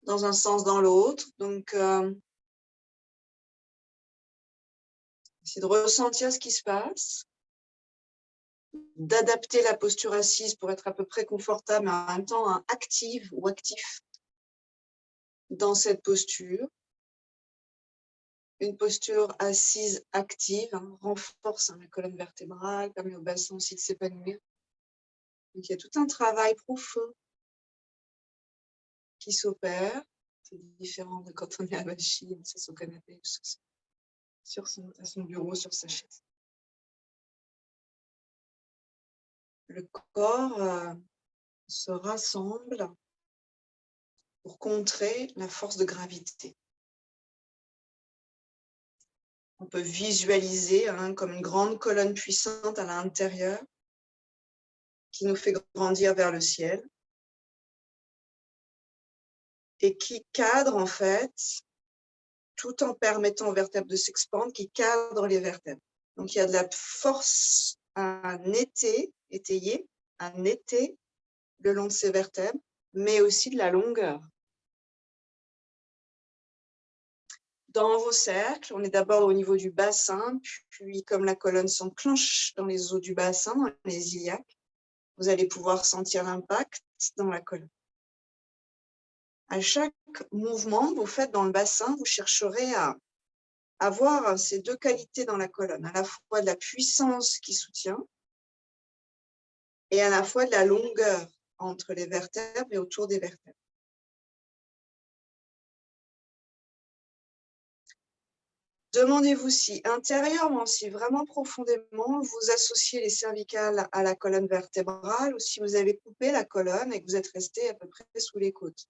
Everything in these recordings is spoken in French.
dans un sens, dans l'autre. Donc, essayez de ressentir ce qui se passe, d'adapter la posture assise pour être à peu près confortable, mais en même temps active ou actif dans cette posture. Une posture assise active renforce la colonne vertébrale, permet au bassin aussi de s'épanouir. Donc, il y a tout un travail profond qui s'opère. C'est différent de quand on est abachi, sur son canapé, à son bureau, sur sa chaise. Le corps se rassemble pour contrer la force de gravité. On peut visualiser comme une grande colonne puissante à l'intérieur qui nous fait grandir vers le ciel et qui cadre en fait, tout en permettant aux vertèbres de s'expandre, qui cadre les vertèbres. Donc il y a de la force à étayer, à netter le long de ces vertèbres, mais aussi de la longueur. Dans vos cercles, on est d'abord au niveau du bassin, puis comme la colonne s'enclenche dans les os du bassin, dans les iliaques, vous allez pouvoir sentir l'impact dans la colonne. À chaque mouvement que vous faites dans le bassin, vous chercherez à avoir ces deux qualités dans la colonne, à la fois de la puissance qui soutient et à la fois de la longueur entre les vertèbres et autour des vertèbres. Demandez-vous si intérieurement, si vraiment profondément, vous associez les cervicales à la colonne vertébrale ou si vous avez coupé la colonne et que vous êtes resté à peu près sous les côtes.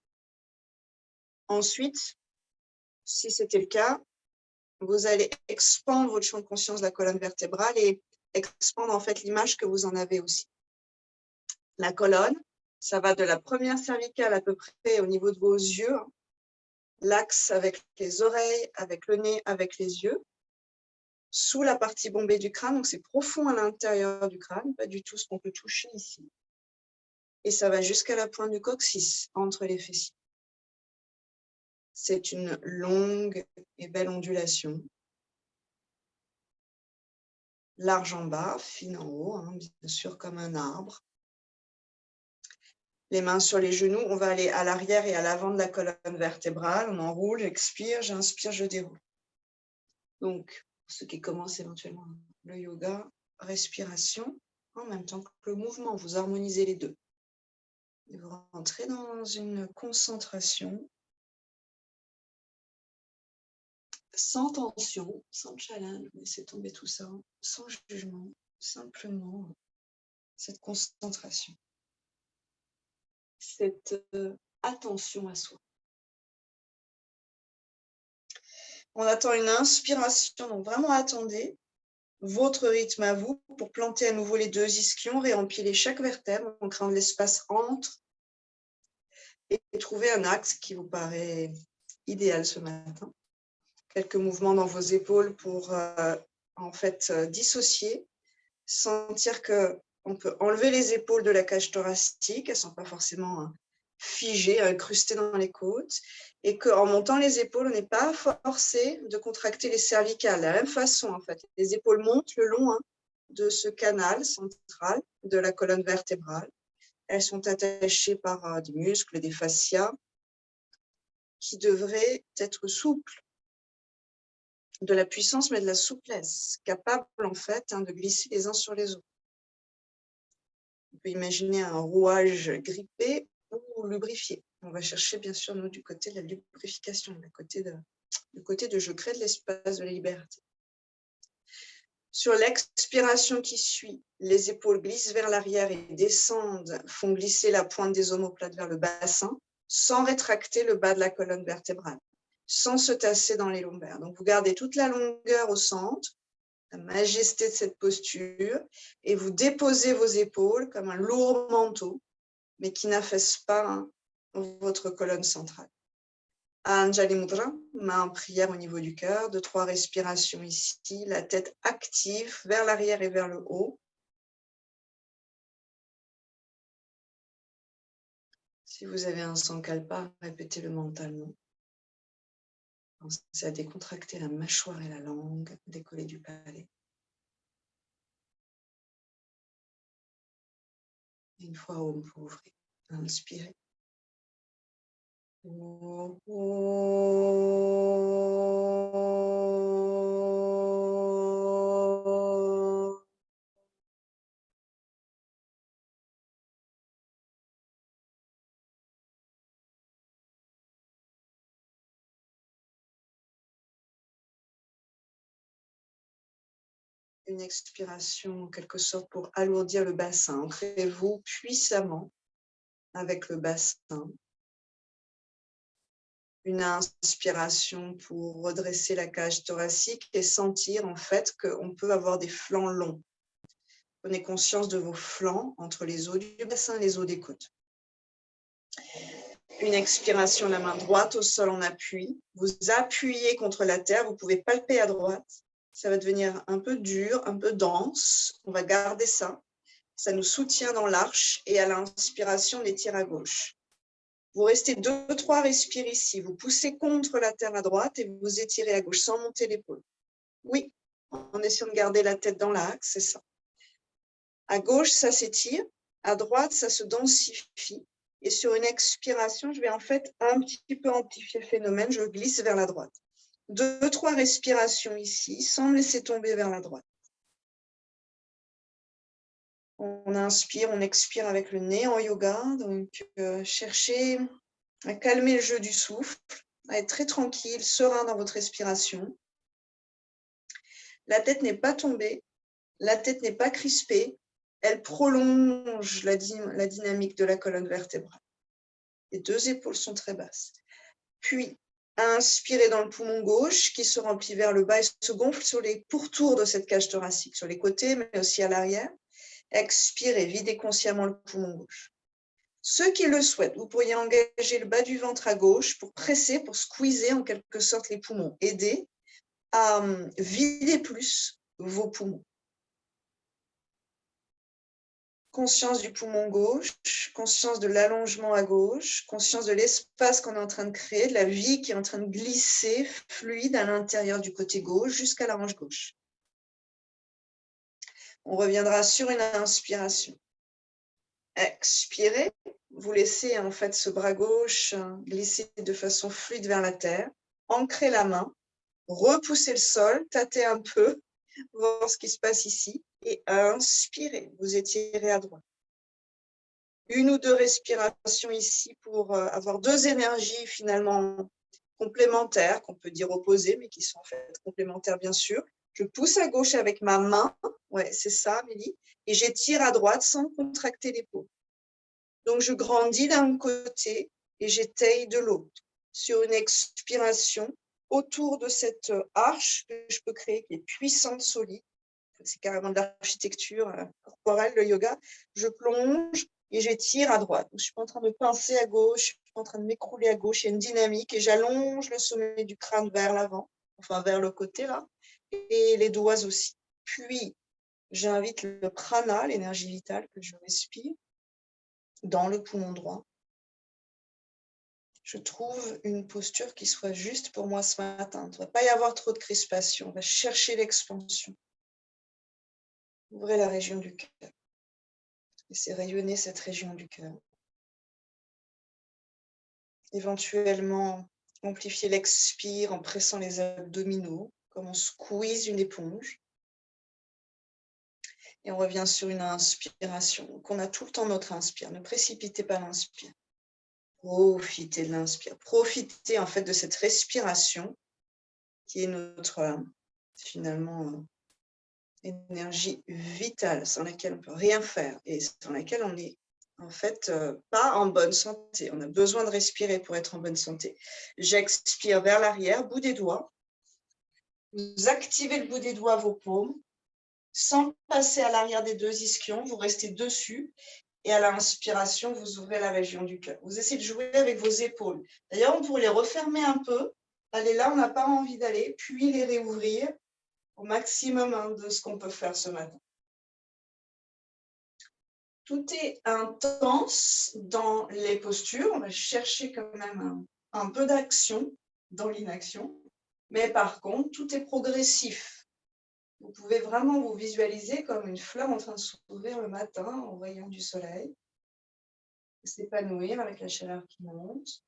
Ensuite, si c'était le cas, vous allez expandre votre champ de conscience de la colonne vertébrale et expandre en fait l'image que vous en avez aussi. La colonne, ça va de la première cervicale à peu près au niveau de vos yeux, l'axe avec les oreilles, avec le nez, avec les yeux, sous la partie bombée du crâne, donc c'est profond à l'intérieur du crâne, pas du tout ce qu'on peut toucher ici. Et ça va jusqu'à la pointe du coccyx, entre les fessiers. C'est une longue et belle ondulation. Large en bas, fine en haut, bien sûr comme un arbre. Les mains sur les genoux, on va aller à l'arrière et à l'avant de la colonne vertébrale. On enroule, j'expire, j'inspire, je déroule. Donc, pour ceux qui commencent éventuellement le yoga, respiration, en même temps que le mouvement, vous harmonisez les deux. Et vous rentrez dans une concentration, sans tension, sans challenge, laissez tomber tout ça, sans jugement, simplement cette concentration, cette attention à soi. On attend une inspiration, donc vraiment attendez votre rythme à vous pour planter à nouveau les deux ischions, réempiler chaque vertèbre en créant de l'espace entre et trouver un axe qui vous paraît idéal ce matin. Quelques mouvements dans vos épaules pour en fait dissocier, sentir qu'on peut enlever les épaules de la cage thoracique, elles ne sont pas forcément figées, incrustées dans les côtes, et qu'en montant les épaules, on n'est pas forcé de contracter les cervicales. De la même façon, en fait, les épaules montent le long de ce canal central de la colonne vertébrale. Elles sont attachées par des muscles, des fascias, qui devraient être souples, de la puissance, mais de la souplesse, capable en fait de glisser les uns sur les autres. On peut imaginer un rouage grippé ou lubrifié. On va chercher bien sûr, nous, du côté de la lubrification, du côté de je crée de l'espace de la liberté. Sur l'expiration qui suit, les épaules glissent vers l'arrière et descendent, font glisser la pointe des omoplates vers le bassin, sans rétracter le bas de la colonne vertébrale, sans se tasser dans les lombaires. Donc, vous gardez toute la longueur au centre, la majesté de cette posture, et vous déposez vos épaules comme un lourd manteau, mais qui n'affaisse pas votre colonne centrale. Anjali Mudra, main en prière au niveau du cœur, 2-3 respirations ici, la tête active vers l'arrière et vers le haut. Si vous avez un sankalpa, répétez-le mentalement. Pensez à décontracter la mâchoire et la langue, décoller du palais. Et une fois Om, vous ouvrez. Inspirez. Une expiration en quelque sorte pour alourdir le bassin. Ancrez-vous puissamment avec le bassin. Une inspiration pour redresser la cage thoracique et sentir en fait qu'on peut avoir des flancs longs. Prenez conscience de vos flancs entre les os du bassin et les os des côtes. Une expiration, la main droite au sol en appui. Vous appuyez contre la terre, vous pouvez palper à droite. Ça va devenir un peu dur, un peu dense. On va garder ça. Ça nous soutient dans l'arche et à l'inspiration, on étire à gauche. Vous restez 2-3 respires ici. Vous poussez contre la terre à droite et vous étirez à gauche sans monter l'épaule. Oui, en essayant de garder la tête dans l'axe, c'est ça. À gauche, ça s'étire. À droite, ça se densifie. Et sur une expiration, je vais en fait un petit peu amplifier le phénomène. Je glisse vers la droite. 2-3 respirations ici, sans me laisser tomber vers la droite. On inspire, on expire avec le nez en yoga. Donc, cherchez à calmer le jeu du souffle, à être très tranquille, serein dans votre respiration. La tête n'est pas tombée, la tête n'est pas crispée. Elle prolonge la dynamique de la colonne vertébrale. Les 2 épaules sont très basses. Puis, inspirez dans le poumon gauche qui se remplit vers le bas et se gonfle sur les pourtours de cette cage thoracique, sur les côtés, mais aussi à l'arrière. Expirez, videz consciemment le poumon gauche. Ceux qui le souhaitent, vous pourriez engager le bas du ventre à gauche pour presser, pour squeezer en quelque sorte les poumons, aider à vider plus vos poumons. Conscience du poumon gauche, conscience de l'allongement à gauche, conscience de l'espace qu'on est en train de créer, de la vie qui est en train de glisser fluide à l'intérieur du côté gauche jusqu'à la hanche gauche. On reviendra sur une inspiration. Expirez, vous laissez en fait ce bras gauche glisser de façon fluide vers la terre. Ancrez la main, repoussez le sol, tâtez un peu, voir ce qui se passe ici et inspirez, vous étirez à droite. 1 ou 2 respirations ici pour avoir 2 énergies finalement complémentaires, qu'on peut dire opposées, mais qui sont en fait complémentaires bien sûr. Je pousse à gauche avec ma main, ouais, c'est ça Amélie, et j'étire à droite sans contracter l'épaule. Donc je grandis d'un côté et j'étaye de l'autre. Sur une expiration, autour de cette arche que je peux créer, qui est puissante, solide, c'est carrément de l'architecture corporelle, le yoga, je plonge et j'étire à droite. Donc, je ne suis pas en train de pincer à gauche, je ne suis pas en train de m'écrouler à gauche, il y a une dynamique et j'allonge le sommet du crâne vers l'avant, enfin vers le côté là, et les doigts aussi. Puis, j'invite le prana, l'énergie vitale que je respire, dans le poumon droit. Je trouve une posture qui soit juste pour moi ce matin. Il ne doit pas y avoir trop de crispation. On va chercher l'expansion. Ouvrez la région du cœur. Laissez rayonner cette région du cœur. Éventuellement, amplifiez l'expire en pressant les abdominaux, comme on squeeze une éponge. Et on revient sur une inspiration. Donc, on a tout le temps notre inspire. Ne précipitez pas l'inspire. Profitez de l'inspire. Profitez en fait de cette respiration qui est notre, finalement, énergie vitale, sans laquelle on ne peut rien faire et sans laquelle on n'est en fait pas en bonne santé. On a besoin de respirer pour être en bonne santé. J'expire vers l'arrière, bout des doigts. Vous activez le bout des doigts, vos paumes, sans passer à l'arrière des 2 ischions. Vous restez dessus et à l'inspiration, vous ouvrez la région du cœur. Vous essayez de jouer avec vos épaules. D'ailleurs, on pourrait les refermer un peu. Allez là, on n'a pas envie d'aller, puis les réouvrir au maximum de ce qu'on peut faire ce matin. Tout est intense dans les postures. On va chercher quand même un peu d'action dans l'inaction. Mais par contre, tout est progressif. Vous pouvez vraiment vous visualiser comme une fleur en train de s'ouvrir le matin en voyant du soleil, s'épanouir avec la chaleur qui monte,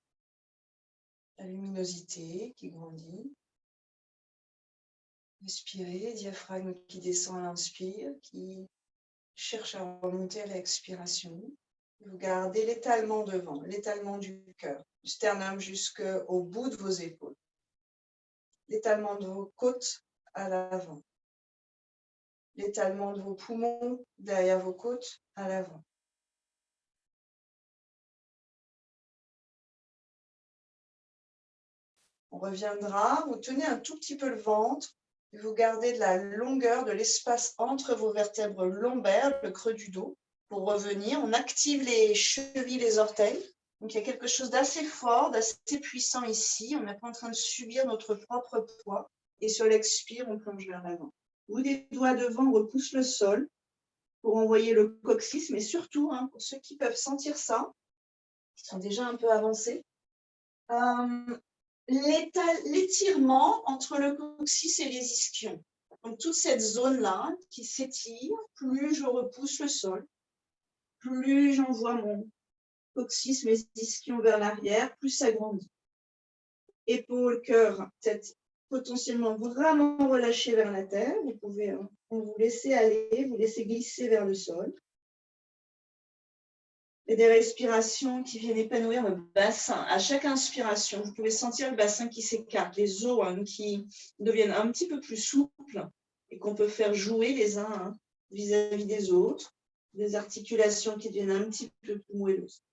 la luminosité qui grandit. Respirez, diaphragme qui descend à l'inspire, qui cherche à remonter à l'expiration. Vous gardez l'étalement devant, l'étalement du cœur, du sternum jusqu'au bout de vos épaules. L'étalement de vos côtes à l'avant. L'étalement de vos poumons derrière vos côtes à l'avant. On reviendra, vous tenez un tout petit peu le ventre, et vous gardez de la longueur, de l'espace entre vos vertèbres lombaires, le creux du dos. Pour revenir, on active les chevilles, les orteils. Donc il y a quelque chose d'assez fort, d'assez puissant ici. On n'est pas en train de subir notre propre poids. Et sur l'expire, on plonge vers l'avant. Bout des doigts devant, on repousse le sol pour envoyer le coccyx, mais surtout, pour ceux qui peuvent sentir ça, qui sont déjà un peu avancés, l'étirement entre le coccyx et les ischions. Donc toute cette zone-là qui s'étire, plus je repousse le sol, plus j'envoie mon coccyx, mes ischions vers l'arrière, plus ça grandit. Épaules, cœur, tête potentiellement vraiment relâchée vers la terre. Vous pouvez vous laisser aller, vous laisser glisser vers le sol. Et des respirations qui viennent épanouir le bassin. À chaque inspiration, vous pouvez sentir le bassin qui s'écarte, les os qui deviennent un petit peu plus souples et qu'on peut faire jouer les uns vis-à-vis des autres, des articulations qui deviennent un petit peu plus moelleuses.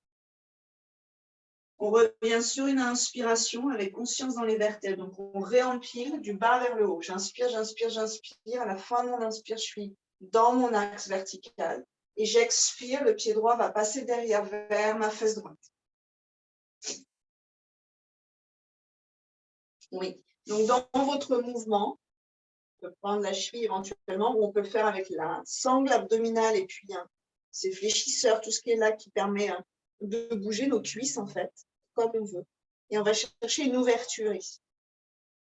On revient sur une inspiration avec conscience dans les vertèbres. Donc, on réempile du bas vers le haut. J'inspire, j'inspire, j'inspire. À la fin de mon inspire, je suis dans mon axe vertical. Et j'expire, le pied droit va passer derrière vers ma fesse droite. Oui. Donc, dans votre mouvement, on peut prendre la cheville éventuellement, ou on peut le faire avec la sangle abdominale et puis ces fléchisseurs, tout ce qui est là qui permet de bouger nos cuisses, en fait, comme on veut. Et on va chercher une ouverture ici.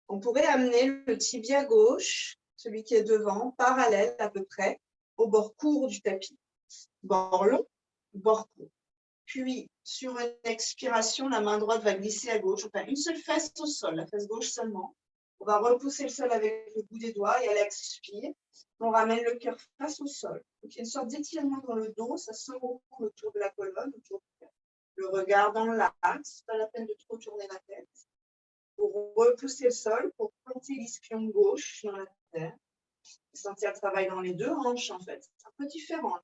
On pourrait amener le tibia gauche, celui qui est devant, parallèle à peu près, au bord court du tapis. Bord long, bord court. Puis, sur une expiration, la main droite va glisser à gauche. Enfin, une seule fesse au sol, la fesse gauche seulement. On va repousser le sol avec le bout des doigts et à l'expire, on ramène le cœur face au sol. Donc, il y a une sorte d'étirement dans le dos, ça se recoule autour de la colonne, autour du cœur. Le regard dans l'axe, pas la peine de trop tourner la tête. Pour repousser le sol, pour planter l'ischion gauche dans la terre. Sentir le travail dans les deux hanches, en fait. C'est un peu différent.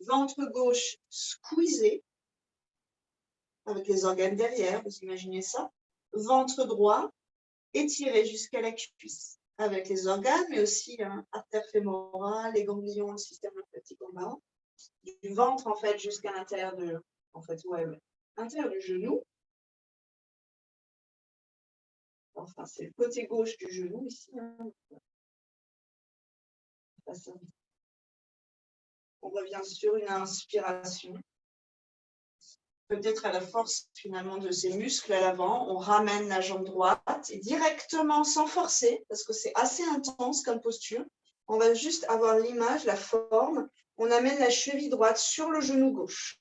Ventre gauche squeezé, avec les organes derrière, vous imaginez ça. Ventre droit étiré jusqu'à la cuisse, avec les organes, mais aussi artère fémorale, les ganglions, le système lymphatique en bas. Du ventre, en fait, jusqu'à l'intérieur de, l'intérieur du genou. Enfin, c'est le côté gauche du genou ici. On revient sur une inspiration. Peut-être à la force finalement de ces muscles à l'avant, on ramène la jambe droite et directement, sans forcer, parce que c'est assez intense comme posture, on va juste avoir l'image, la forme, on amène la cheville droite sur le genou gauche.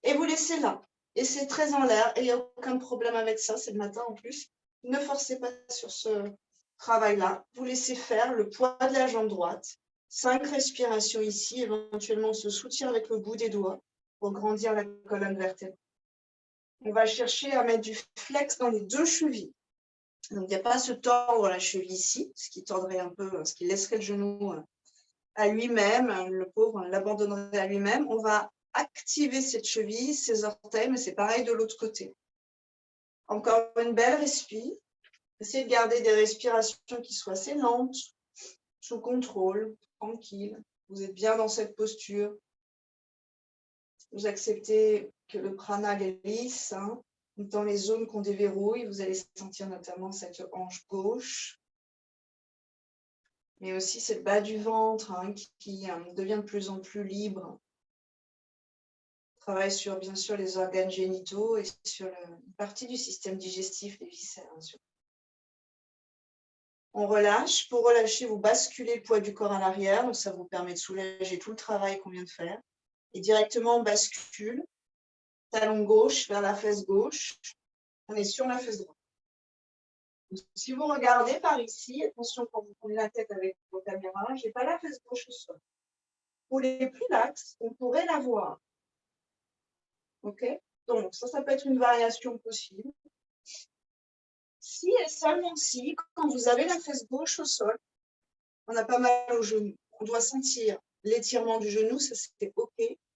Et vous laissez là. Et c'est très en l'air, et il n'y a aucun problème avec ça, c'est le matin en plus. Ne forcez pas sur ce travail-là. Vous laissez faire le poids de la jambe droite. 5 respirations ici, éventuellement on se soutient avec le bout des doigts pour grandir la colonne vertébrale. On va chercher à mettre du flex dans les deux chevilles. Donc, il n'y a pas à se tordre la cheville ici, ce qui tordrait un peu, ce qui laisserait le genou à lui-même, le pauvre l'abandonnerait à lui-même. On va activer cette cheville, ses orteils, mais c'est pareil de l'autre côté. Encore une belle respire. Essayez de garder des respirations qui soient assez lentes, sous contrôle, tranquille. Vous êtes bien dans cette posture. Vous acceptez que le prana glisse dans les zones qu'on déverrouille. Vous allez sentir notamment cette hanche gauche. mais aussi c'est le bas du ventre qui devient de plus en plus libre. On travaille sur, bien sûr, les organes génitaux et sur une partie du système digestif, les viscères. On relâche. Pour relâcher, vous basculez le poids du corps à l'arrière, donc ça vous permet de soulager tout le travail qu'on vient de faire. Et directement, on bascule, talon gauche vers la fesse gauche. On est sur la fesse droite. Donc, si vous regardez par ici, attention quand vous prenez la tête avec vos caméras, je n'ai pas la fesse gauche au sol. Pour les plus laxes, on pourrait la voir. OK? Donc, ça peut être une variation possible. Si et seulement si, quand vous avez la fesse gauche au sol, on a pas mal au genou. On doit sentir l'étirement du genou, ça c'est OK.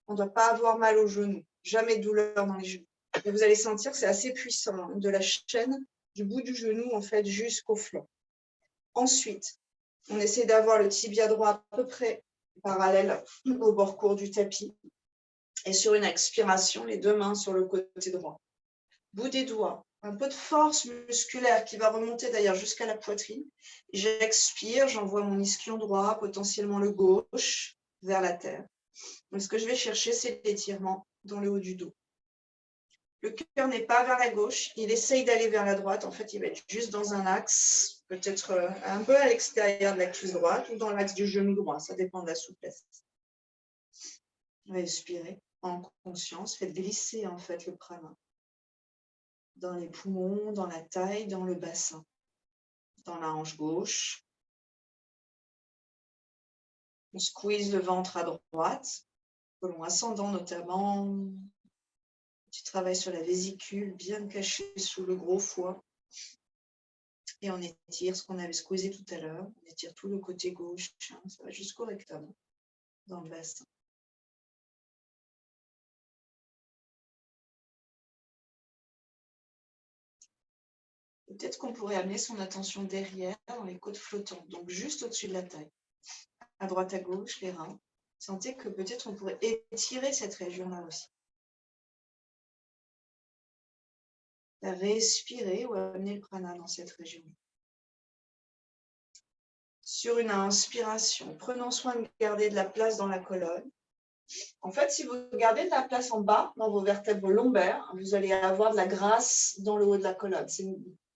On ne doit pas avoir mal au genou. Jamais de douleur dans les genoux. Et vous allez sentir que c'est assez puissant, de la chaîne du bout du genou en fait jusqu'au flanc. Ensuite, on essaie d'avoir le tibia droit à peu près parallèle au bord court du tapis. Et sur une expiration, les deux mains sur le côté droit. Bout des doigts, un peu de force musculaire qui va remonter d'ailleurs jusqu'à la poitrine. J'expire, j'envoie mon ischion droit, potentiellement le gauche, vers la terre. Donc, ce que je vais chercher, c'est l'étirement dans le haut du dos. Le cœur n'est pas vers la gauche, il essaye d'aller vers la droite. En fait, il va être juste dans un axe, peut-être un peu à l'extérieur de la cuisse droite ou dans l'axe du genou droit. Ça dépend de la souplesse. Respirez en conscience, faites glisser en fait le prana dans les poumons, dans la taille, dans le bassin, dans la hanche gauche. On squeeze le ventre à droite, colon ascendant notamment. Tu travailles sur la vésicule, bien cachée sous le gros foie. Et on étire ce qu'on avait squeezé tout à l'heure. On étire tout le côté gauche, ça va jusqu'au rectum, dans le bassin. Peut-être qu'on pourrait amener son attention derrière, dans les côtes flottantes, donc juste au-dessus de la taille. À droite, à gauche, les reins. Sentez que peut-être on pourrait étirer cette région-là aussi. Respirer ou amener le prana dans cette région. Sur une inspiration, prenons soin de garder de la place dans la colonne. En fait, si vous gardez de la place en bas, dans vos vertèbres lombaires, vous allez avoir de la grâce dans le haut de la colonne. C'est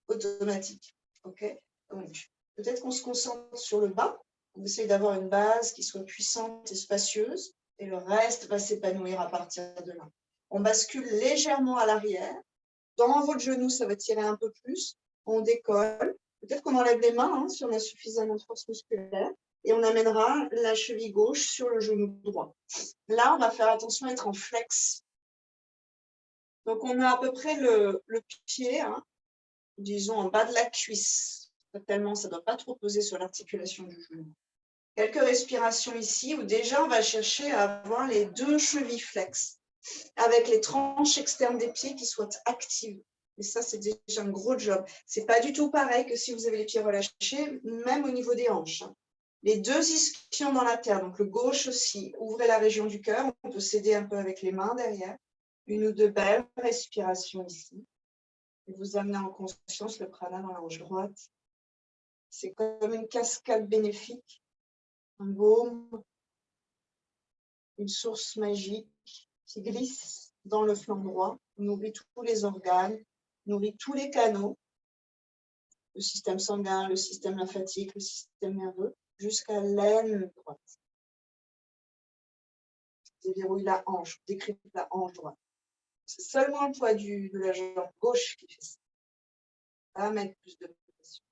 automatique. Okay, donc, peut-être qu'on se concentre sur le bas. On essaye d'avoir une base qui soit puissante et spacieuse. Et le reste va s'épanouir à partir de là. On bascule légèrement à l'arrière. Dans votre genou, ça va tirer un peu plus. On décolle. Peut-être qu'on enlève les mains si on a suffisamment de force musculaire. Et on amènera la cheville gauche sur le genou droit. Là, on va faire attention à être en flex. Donc, on a à peu près le pied, disons, en bas de la cuisse. Tellement, ça ne doit pas trop peser sur l'articulation du genou. Quelques respirations ici, où déjà, on va chercher à avoir les deux chevilles flex, avec les tranches externes des pieds qui soient actives. Et ça, c'est déjà un gros job. Ce n'est pas du tout pareil que si vous avez les pieds relâchés, même au niveau des hanches. Les deux ischions dans la terre, donc le gauche aussi. Ouvrez la région du cœur. On peut s'aider un peu avec les mains derrière. Une ou deux belles respirations ici. Et vous amenez en conscience le prana dans la hanche droite. C'est comme une cascade bénéfique, un baume, une source magique qui glisse dans le flanc droit, nourrit tous les organes, nourrit tous les canaux, le système sanguin, le système lymphatique, le système nerveux, jusqu'à l'aine droite. Déverrouille la hanche, décrypte la hanche droite. C'est seulement le poids de la jambe gauche qui fait ça. Ça va mettre plus de pression.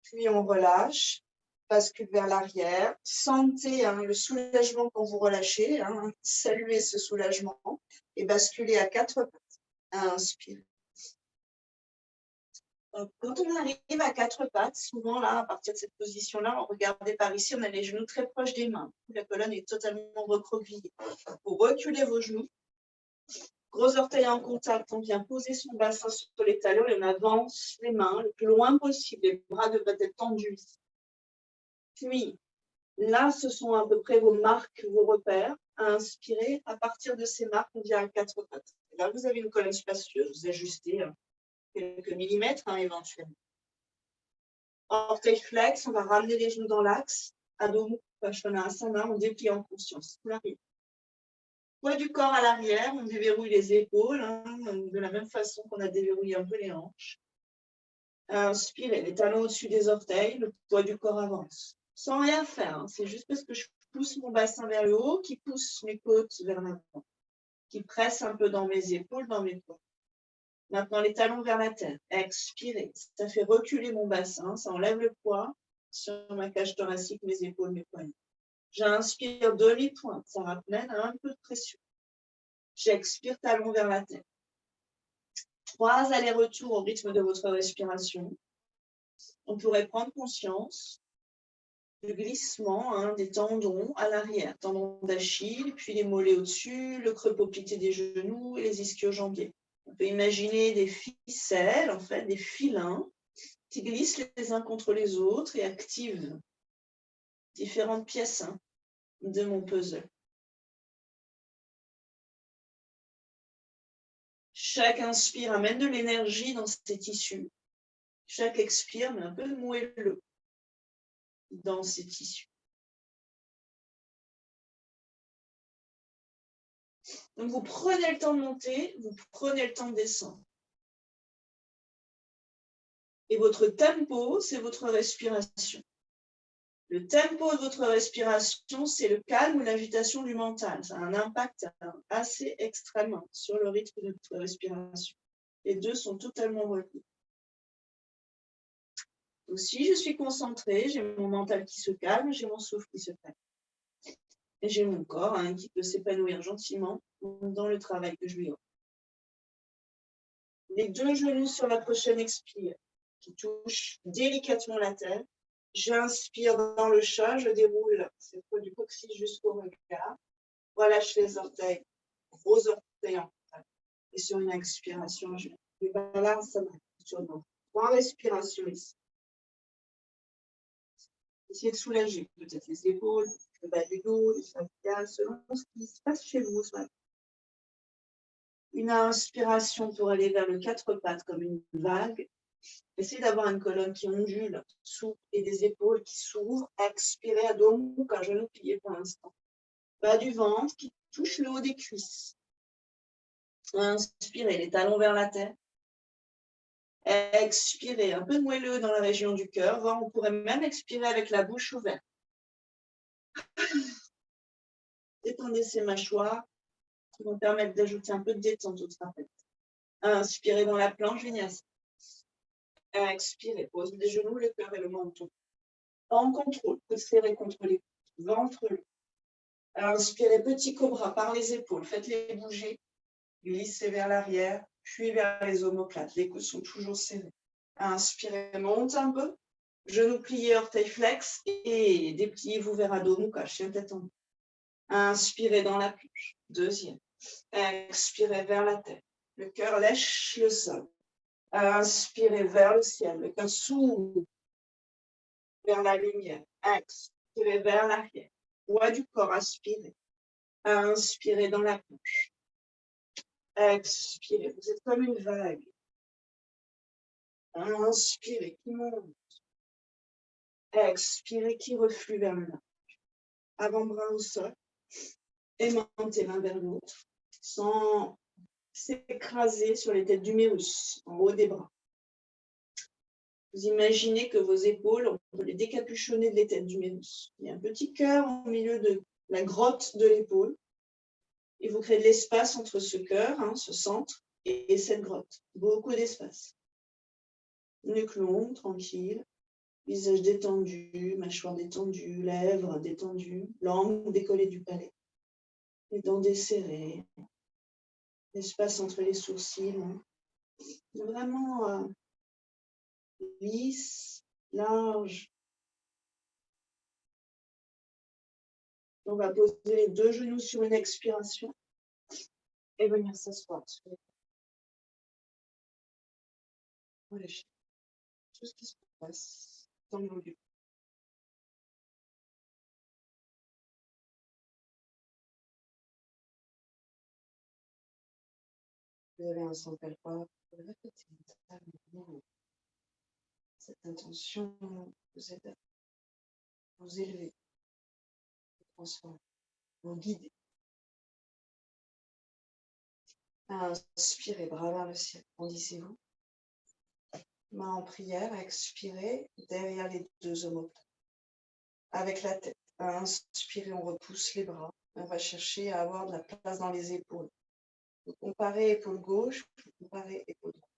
Puis on relâche, bascule vers l'arrière. Sentez le soulagement quand vous relâchez. Saluez ce soulagement et basculez à quatre pattes. Inspire. Quand on arrive à quatre pattes, souvent là, à partir de cette position-là, regardez par ici, on a les genoux très proches des mains. La colonne est totalement recroquevillée. Vous reculez vos genoux. Gros orteil en contact, on vient poser son bassin sur les talons et on avance les mains le plus loin possible. Les bras devraient être tendus. Puis, là, ce sont à peu près vos marques, vos repères à inspirer. À partir de ces marques, on vient à quatre pattes. Et là, vous avez une colonne spacieuse. Vous ajustez quelques millimètres éventuellement. Orteil flex, on va ramener les genoux dans l'axe. Adho Mukha Svanasana, on déplie en conscience. Poids du corps à l'arrière, on déverrouille les épaules, hein, de la même façon qu'on a déverrouillé un peu les hanches. Inspirez, les talons au-dessus des orteils, le poids du corps avance. Sans rien faire, hein, c'est juste parce que je pousse mon bassin vers le haut, qui pousse mes côtes vers l'avant, qui presse un peu dans mes épaules, dans mes poids. Maintenant, les talons vers la terre. Expirez. Ça fait reculer mon bassin, ça enlève le poids sur ma cage thoracique, mes épaules, mes poignets. J'inspire demi-pointe, ça ramène un peu de pression. J'expire, talons vers la terre. 3 allers-retours au rythme de votre respiration. On pourrait prendre conscience du glissement, hein, des tendons à l'arrière, tendons d'Achille, puis les mollets au-dessus, le creux poplité des genoux et les ischio-jambiers. On peut imaginer des ficelles, en fait, des filins qui glissent les uns contre les autres et activent différentes pièces, hein, de mon puzzle. Chaque inspire amène de l'énergie dans ces tissus. Chaque expire met un peu de moelleux dans ces tissus. Donc, vous prenez le temps de monter, vous prenez le temps de descendre. Et votre tempo, c'est votre respiration. Le tempo de votre respiration, c'est le calme ou l'agitation du mental. Ça a un impact assez extrême sur le rythme de votre respiration. Les deux sont totalement reliés. Donc, si je suis concentrée, j'ai mon mental qui se calme, j'ai mon souffle qui se calme. Et j'ai mon corps, hein, qui peut s'épanouir gentiment dans le travail que je lui offre. Les 2 genoux sur la prochaine expire, qui touche délicatement la terre. J'inspire dans le chat, je déroule cette fois du coccyx jusqu'au regard. Relâche les orteils, gros orteils en contact. Et sur une expiration, je vais Balasana sur nos 3 respirations ici. Essayez de soulager peut-être les épaules, le bas du dos, les cervicales, selon ce qui se passe chez vous ce matin. Une inspiration pour aller vers le 4 pattes comme une vague. Essayez d'avoir une colonne qui ondule, souple et des épaules qui s'ouvrent. Expirez à dos mou, genou plié pour l'instant. Bas du ventre qui touche le haut des cuisses. Inspirez, les talons vers la terre. Expirez, un peu moelleux dans la région du cœur. On pourrait même expirer avec la bouche ouverte. Détendez ces mâchoires qui vont permettre d'ajouter un peu de détente au trapèze. Inspirez dans la planche vinyasa. Expirez, pose les genoux, le cœur et le menton. En contrôle, coude serré contre les coudes, ventre long. Inspirez, petit cobra par les épaules, faites-les bouger, glissez vers l'arrière, puis vers les omoplates. Les coudes sont toujours serrés. Inspirez, monte un peu, genoux pliés, orteils flex et dépliez-vous vers Adho Mukha, chien tête en bas. Inspirez dans la planche, deuxième. Expirez vers la tête, le cœur lèche le sol. Inspirez vers le ciel, le cœur s'ouvre vers la lumière. Expirez vers l'arrière. Poids du corps, aspirez. Inspirez dans la planche. Expirez. Vous êtes comme une vague. Inspirez qui monte. Expirez qui reflue vers le large. Avant-bras au sol. Aimantez l'un vers l'autre sans s'écraser sur les têtes d'humérus en haut des bras. Vous imaginez que vos épaules, on peut les décapuchonner de les têtes d'humérus. Il y a un petit cœur au milieu de la grotte de l'épaule. Et vous créez de l'espace entre ce cœur, hein, ce centre, et cette grotte. Beaucoup d'espace. Nuque longue, tranquille. Visage détendu, mâchoire détendue, lèvres détendues, langue décollée du palais. Les dents desserrées. L'espace entre les sourcils. Hein. Vraiment lisse, large. On va poser les 2 genoux sur une expiration et venir s'asseoir. Relâchez tout ce qui se passe dans le lieu. Vous avez un sang palpable, répétez. Cette intention vous aide à vous élever, vous transformer, vous guider. Inspirez, bras vers le ciel, grandissez-vous. Main en prière, expirez derrière les deux omoplates. Avec la tête, inspirez, on repousse les bras. On va chercher à avoir de la place dans les épaules. Vous comparez épaule gauche, vous comparez épaule droite.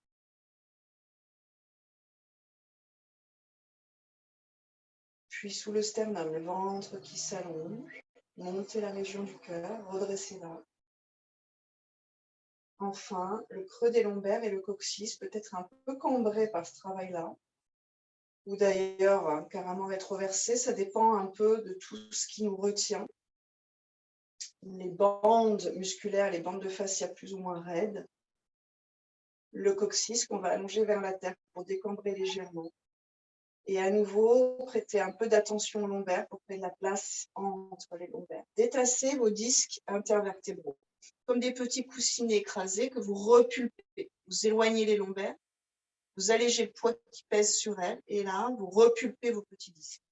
Puis sous le sternum, le ventre qui s'allonge. Montez la région du cœur, redressez-la. Enfin, le creux des lombaires et le coccyx peut être un peu cambré par ce travail-là. Ou d'ailleurs carrément rétroversé, ça dépend un peu de tout ce qui nous retient. Les bandes musculaires, les bandes de fascia plus ou moins raides. Le coccyx qu'on va allonger vers la terre pour décambrer légèrement. Et à nouveau, prêtez un peu d'attention aux lombaires pour créer de la place entre les lombaires. Détassez vos disques intervertébraux, comme des petits coussinets écrasés que vous repulpez. Vous éloignez les lombaires, vous allégez le poids qui pèse sur elles, et là, vous repulpez vos petits disques.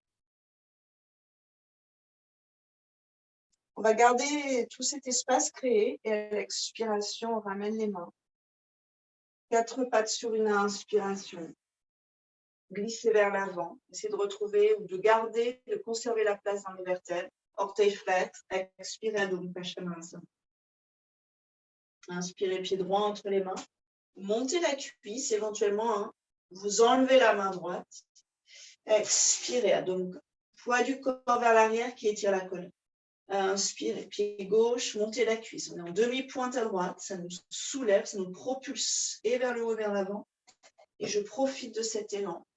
On va garder tout cet espace créé, et à l'expiration, on ramène les mains. 4 pattes sur une inspiration. Glissez vers l'avant, essayez de retrouver ou de garder, de conserver la place dans les vertèbres. Orteils flex, expirez Adho Mukha Svanasana. Inspirez, pied droit entre les mains. Montez la cuisse, éventuellement, vous enlevez la main droite. Expirez Adho Mukha. Poids du corps vers l'arrière qui étire la colonne. Inspirez, pied gauche, montez la cuisse. On est en demi-pointe à droite, ça nous soulève, ça nous propulse et vers le haut et vers l'avant. Et je profite de cet élan.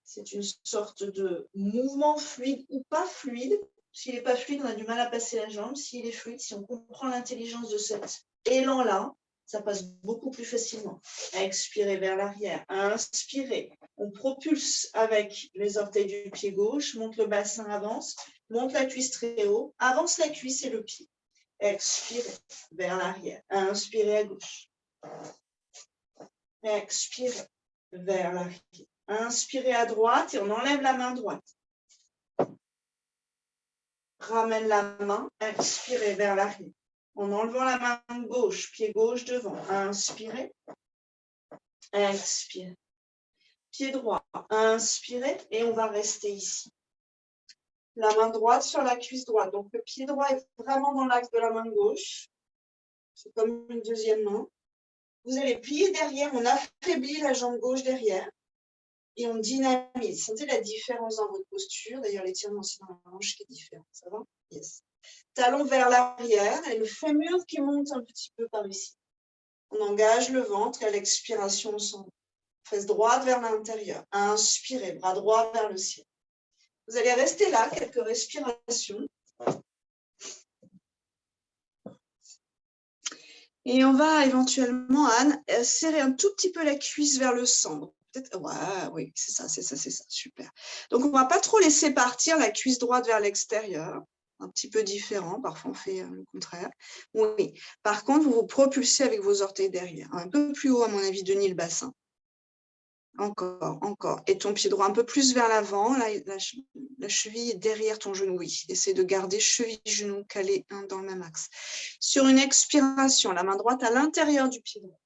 C'est une sorte de mouvement fluide ou pas fluide. S'il n'est pas fluide, on a du mal à passer la jambe. S'il est fluide, si on comprend l'intelligence de cet élan-là, ça passe beaucoup plus facilement. Expirez vers l'arrière. Inspirez. On propulse avec les orteils du pied gauche, monte le bassin, avance, monte la cuisse très haut, avance la cuisse et le pied. Expirez vers l'arrière. Inspirez à gauche. Expirez vers l'arrière. Inspirez à droite et on enlève la main droite. Ramène la main, expirez vers l'arrière. En enlevant la main gauche, pied gauche devant. Inspirez, expirez. Pied droit, inspirez et on va rester ici. La main droite sur la cuisse droite. Donc le pied droit est vraiment dans l'axe de la main gauche. C'est comme une deuxième main. Vous allez plier derrière, on affaiblit la jambe gauche derrière. Et on dynamise. Sentez la différence dans votre posture. D'ailleurs, l'étirement aussi dans la hanche qui est différent. Ça va? Yes. Talon vers l'arrière et le fémur qui monte un petit peu par ici. On engage le ventre et à l'expiration, on s'en fesse droite vers l'intérieur. Inspirez, bras droit vers le ciel. Vous allez rester là, quelques respirations. Et on va éventuellement, Anne, serrer un tout petit peu la cuisse vers le centre. Ouais, oui, c'est ça, super. Donc, on ne va pas trop laisser partir la cuisse droite vers l'extérieur. Un petit peu différent, parfois on fait le contraire. Oui, par contre, vous vous propulsez avec vos orteils derrière. Un peu plus haut, à mon avis, Denis, le bassin. Encore. Et ton pied droit un peu plus vers l'avant. La cheville est derrière ton genou. Oui, essaie de garder cheville-genou calés dans le même axe. Sur une expiration, la main droite à l'intérieur du pied droit.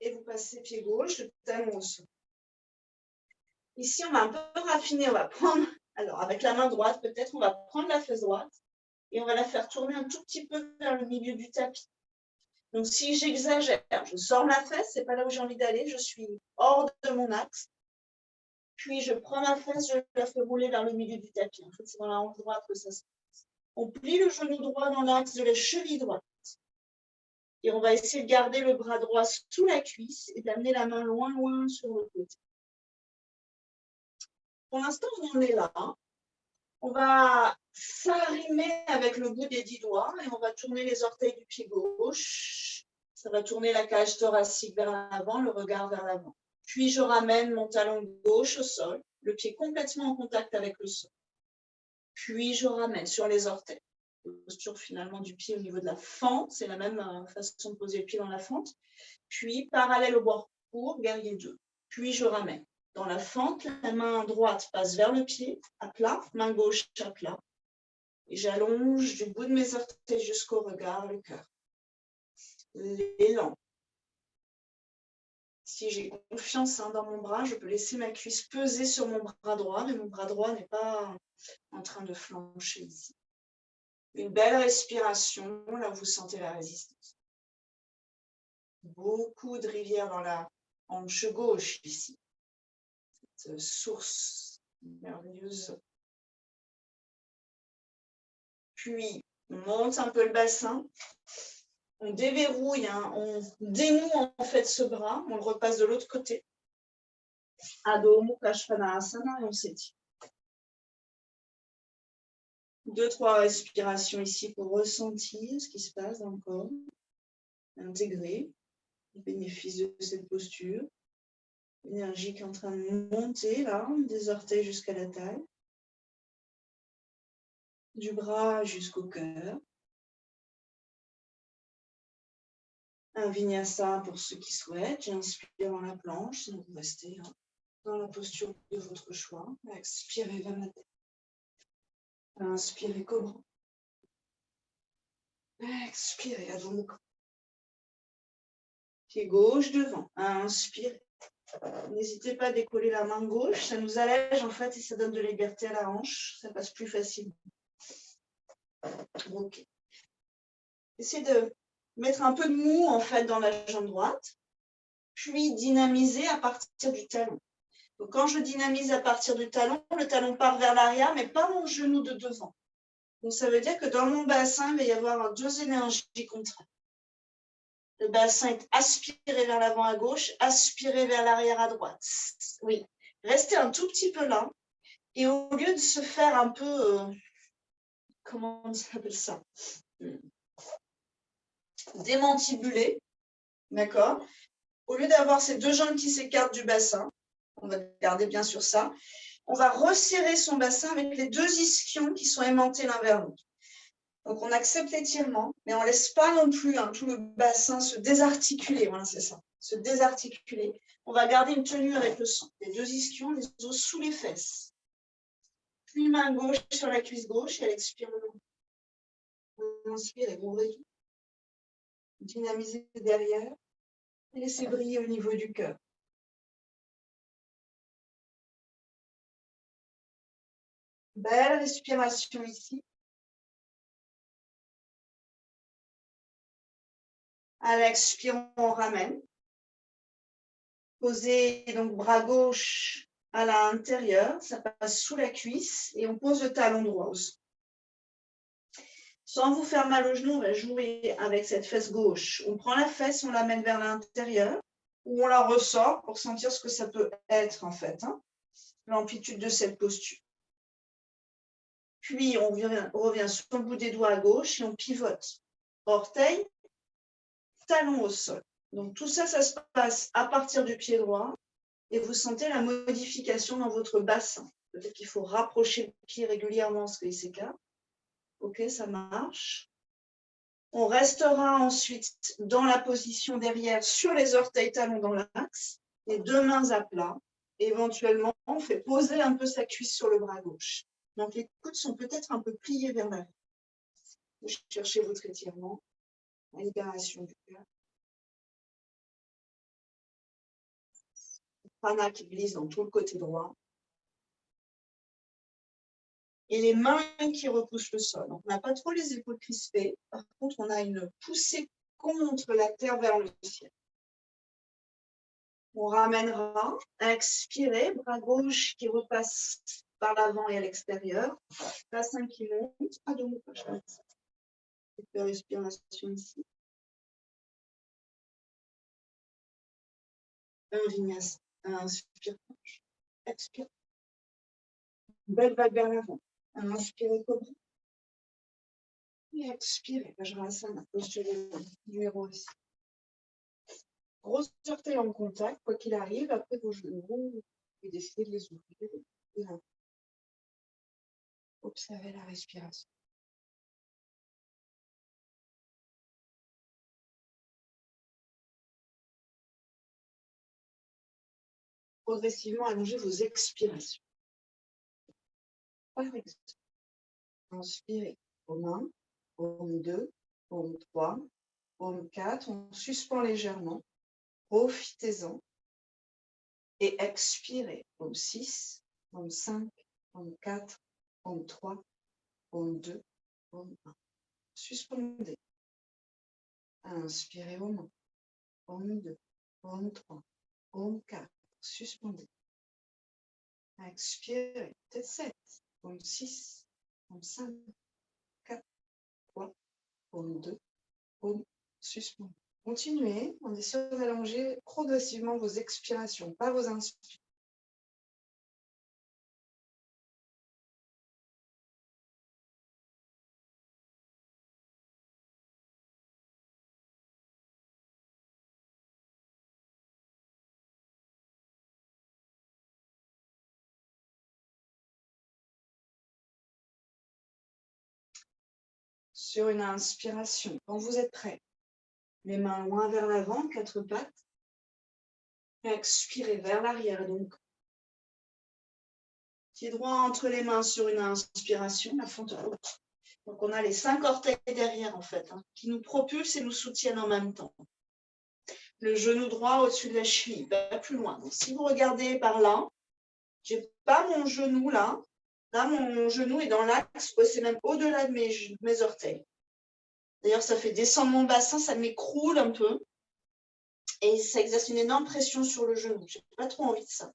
Et vous passez pied gauche, le talon au sol. Ici, on va un peu raffiner. On va prendre, alors avec la main droite, peut-être, on va prendre la fesse droite et on va la faire tourner un tout petit peu vers le milieu du tapis. Donc, si j'exagère, je sors ma fesse, ce n'est pas là où j'ai envie d'aller, je suis hors de mon axe. Puis, je prends ma fesse, je la fais rouler vers le milieu du tapis. En fait, c'est dans la hanche droite que ça se passe. On plie le genou droit dans l'axe de la cheville droite. Et on va essayer de garder le bras droit sous la cuisse et d'amener la main loin sur le côté. Pour l'instant, on en est là. On va s'arrimer avec le bout des 10 doigts et on va tourner les orteils du pied gauche. Ça va tourner la cage thoracique vers l'avant, le regard vers l'avant. Puis, je ramène mon talon gauche au sol, le pied complètement en contact avec le sol. Puis, je ramène sur les orteils. La posture finalement du pied au niveau de la fente, c'est la même façon de poser le pied dans la fente. Puis, parallèle au bord court, guerrier 2. Puis je ramène. Dans la fente, la main droite passe vers le pied, à plat, main gauche à plat. Et j'allonge du bout de mes orteils jusqu'au regard, le cœur. L'élan. Si j'ai confiance dans mon bras, je peux laisser ma cuisse peser sur mon bras droit, mais mon bras droit n'est pas en train de flancher ici. Une belle respiration, là où vous sentez la résistance. Beaucoup de rivières dans la hanche gauche ici. Cette source merveilleuse. Puis, on monte un peu le bassin. On déverrouille, hein, on dénoue en fait ce bras, on le repasse de l'autre côté. Adho Mukha Svanasana et on s'étire. 2-3 respirations ici pour ressentir ce qui se passe dans le corps, intégrer les bénéfices de cette posture. L'énergie qui est en train de monter là, des orteils jusqu'à la taille, du bras jusqu'au cœur. Un vinyasa pour ceux qui souhaitent. J'inspire dans la planche, sinon vous restez dans la posture de votre choix. Expirez vers la tête. Inspirez cobra. Expirez Adho Mukha. Pied gauche devant. Inspirez. N'hésitez pas à décoller la main gauche, ça nous allège en fait et ça donne de la liberté à la hanche, ça passe plus facilement. Ok. Essayez de mettre un peu de mou en fait dans la jambe droite, puis dynamiser à partir du talon. Donc quand je dynamise à partir du talon, le talon part vers l'arrière, mais pas mon genou de devant. Donc ça veut dire que dans mon bassin, il va y avoir 2 énergies contraires. Le bassin est aspiré vers l'avant à gauche, aspiré vers l'arrière à droite. Oui, restez un tout petit peu là. Et au lieu de se faire un peu, comment on appelle ça, démantibuler, d'accord? Au lieu d'avoir ces 2 jambes qui s'écartent du bassin, on va garder bien sûr ça, on va resserrer son bassin avec les 2 ischions qui sont aimantés l'un vers l'autre. Donc on accepte l'étirement, mais on ne laisse pas non plus tout le bassin se désarticuler, voilà c'est ça, se désarticuler. On va garder une tenue avec le sang, les 2 ischions, les os sous les fesses. Puis main gauche sur la cuisse gauche et elle expire le long. On inspire et ouvrez tout. Dynamisez derrière et laissez briller au niveau du cœur. Belle respiration ici. À l'expire, on ramène. Posez donc bras gauche à l'intérieur, ça passe sous la cuisse et on pose le talon droit au sol. Sans vous faire mal au genou, on va jouer avec cette fesse gauche. On prend la fesse, on l'amène vers l'intérieur ou on la ressort pour sentir ce que ça peut être en fait, l'amplitude de cette posture. Puis on revient sur le bout des doigts à gauche et on pivote. Orteil, talon au sol. Donc tout ça, ça se passe à partir du pied droit et vous sentez la modification dans votre bassin. Peut-être qu'il faut rapprocher le pied régulièrement parce qu'il s'écarte. Ok, ça marche. On restera ensuite dans la position derrière sur les orteils talons dans l'axe, les 2 mains à plat. Et éventuellement, on fait poser un peu sa cuisse sur le bras gauche. Donc les coudes sont peut-être un peu pliés vers l'arrière. Vous cherchez votre étirement, la libération du cœur. Prana qui glisse dans tout le côté droit. Et les mains qui repoussent le sol. Donc, on n'a pas trop les épaules crispées. Par contre, on a une poussée contre la terre vers le ciel. On ramènera, expirez, bras gauche qui repasse par l'avant et à l'extérieur. Bassin qui monte, Adho Mukha Svanasana. Respiration ici. Un vinyasa. Inspire, expire. Belle vague vers l'avant. Inspirez, cobra. Et expirez, Vajrasana. Posture numéro 6. Gros orteils en contact, quoi qu'il arrive, après vos genoux, et décidez de les ouvrir. Observez la respiration. progressivement allonger vos expirations. Par exemple, inspirez, paume 1, paume 2, paume 3, paume 4, on suspend légèrement, profitez-en. Et expirez, paume 6, paume 5, paume 4, paume 3, paume 2, paume 1. Suspendez. Inspirez au moins. Paume 2, paume 3, paume 4. Suspendez. Expirez. Peut-être 7, paume 6, paume 5, 4, 3, paume 2, paume. Suspendez. Continuez. On essaie d'allonger progressivement vos expirations, pas vos inspirations. Sur une inspiration, quand vous êtes prêt, les mains loin vers l'avant, 4 pattes. Expirez vers l'arrière, donc. Pied droit entre les mains sur une inspiration, la fente haute. Donc on a les 5 orteils derrière en fait, qui nous propulsent et nous soutiennent en même temps. Le genou droit au-dessus de la cheville, pas plus loin. Donc, si vous regardez par là, je n'ai pas mon genou là. Là, mon genou est dans l'axe, c'est même au-delà de mes orteils. D'ailleurs, ça fait descendre mon bassin, ça m'écroule un peu. Et ça exerce une énorme pression sur le genou. Je n'ai pas trop envie de ça.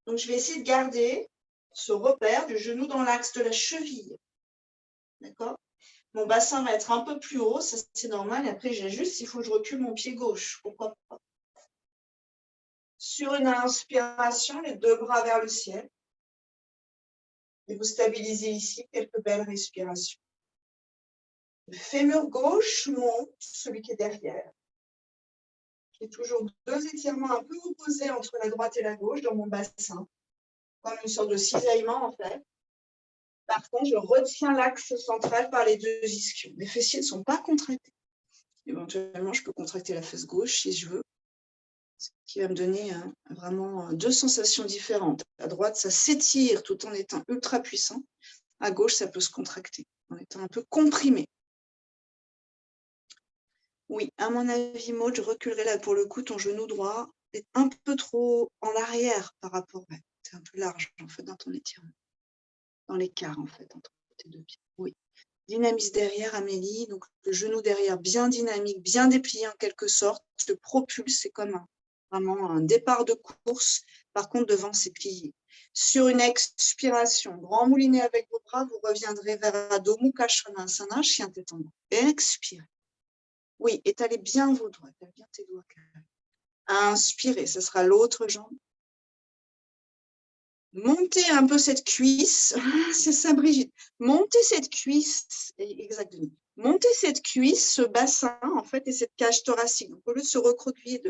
Donc, je vais essayer de garder ce repère du genou dans l'axe de la cheville. D'accord? Mon bassin va être un peu plus haut, ça c'est normal. Et après, j'ajuste, il faut que je recule mon pied gauche. Pourquoi pas? Sur une inspiration, les 2 bras vers le ciel. Et vous stabilisez ici, quelques belles respirations. Le fémur gauche monte, celui qui est derrière. J'ai toujours 2 étirements un peu opposés entre la droite et la gauche dans mon bassin, comme une sorte de cisaillement en fait. Par contre, je retiens l'axe central par les 2 ischions. Les fessiers ne sont pas contractés. Éventuellement, je peux contracter la fesse gauche si je veux, ce qui va me donner vraiment 2 sensations différentes. À droite, ça s'étire tout en étant ultra puissant. À gauche, ça peut se contracter en étant un peu comprimé. Oui, à mon avis, Maud, je reculerai là pour le coup, ton genou droit est un peu trop en arrière par rapport. Ouais, c'est un peu large en fait dans ton étirement. Dans l'écart en fait entre tes 2 pieds. Oui. Dynamise derrière, Amélie. Donc le genou derrière bien dynamique, bien déplié en quelque sorte. Je propulse, c'est comme vraiment un départ de course. Par contre, devant, c'est plié. Sur une expiration, grand moulinet avec vos bras, vous reviendrez vers Adho Mukha Svanasana, chien tête en bas. Expirez. Oui, étalez bien vos doigts, étalez bien tes doigts. Inspirez, ce sera l'autre jambe. Montez un peu cette cuisse, c'est ça Brigitte. Montez cette cuisse, exactement. Montez cette cuisse, ce bassin en fait, et cette cage thoracique. Donc, au lieu de se recroqueviller,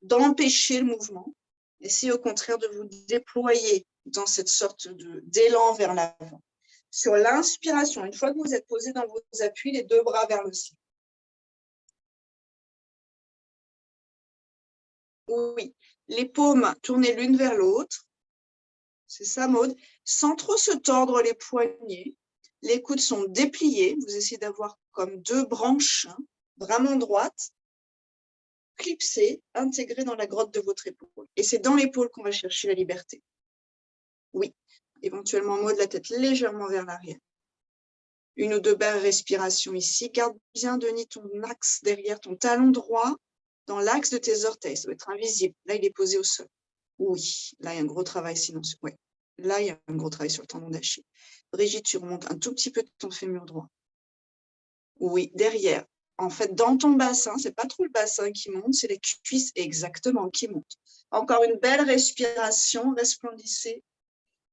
d'empêcher le mouvement, essayez au contraire de vous déployer dans cette sorte d'élan vers l'avant. Sur l'inspiration, une fois que vous êtes posé dans vos appuis, les 2 bras vers le ciel. Oui, les paumes tournées l'une vers l'autre. C'est ça, Maud. Sans trop se tordre les poignets. Les coudes sont dépliés. Vous essayez d'avoir comme 2 branches vraiment droites, clipsées, intégrées dans la grotte de votre épaule. Et c'est dans l'épaule qu'on va chercher la liberté. Oui, éventuellement, Maud, la tête légèrement vers l'arrière. 1 ou 2 belles respirations ici. Garde bien, Denis, ton axe derrière, ton talon droit dans l'axe de tes orteils. Ça doit être invisible. Là, il est posé au sol. Oui, là, il y a un gros travail silencieux. Ouais. Là, il y a un gros travail sur le tendon d'Achille. Brigitte, tu remontes un tout petit peu ton fémur droit. Oui, derrière. En fait, dans ton bassin, c'est pas trop le bassin qui monte, c'est les cuisses exactement qui montent. Encore une belle respiration, resplendissez.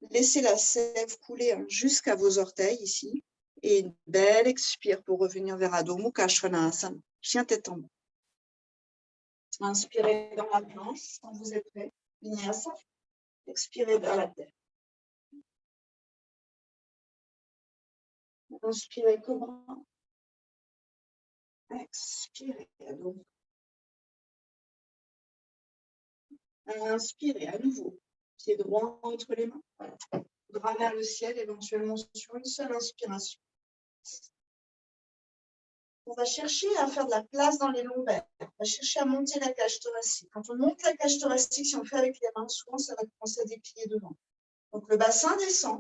Laissez la sève couler jusqu'à vos orteils ici. Et une belle expire pour revenir vers Adho Mukha Svanasana. Chien tête en bas. Inspirez dans la planche quand vous êtes prêt. Vinyasa. Expirez vers la terre. Inspirez cobra. Expirez. Donc, inspirez à nouveau. Pied droit entre les mains. Bras vers le ciel, éventuellement sur une seule inspiration. On va chercher à faire de la place dans les lombaires. On va chercher à monter la cage thoracique. Quand on monte la cage thoracique, si on le fait avec les mains, souvent, ça va commencer à déplier devant. Donc, le bassin descend,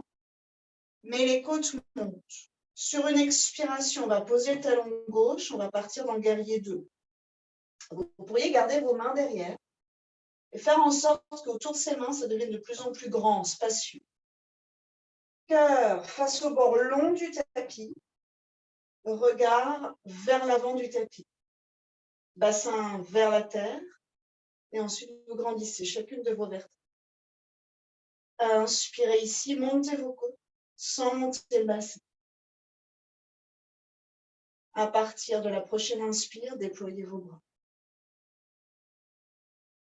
mais les côtes montent. Sur une expiration, on va poser le talon gauche. On va partir dans le guerrier 2. Vous pourriez garder vos mains derrière et faire en sorte qu'autour de ces mains, ça devienne de plus en plus grand, spacieux. Cœur face au bord long du tapis. Regard vers l'avant du tapis. Bassin vers la terre. Et ensuite, vous grandissez chacune de vos vertèbres. Inspirez ici, montez vos côtes sans monter le bassin. À partir de la prochaine inspire, déployez vos bras.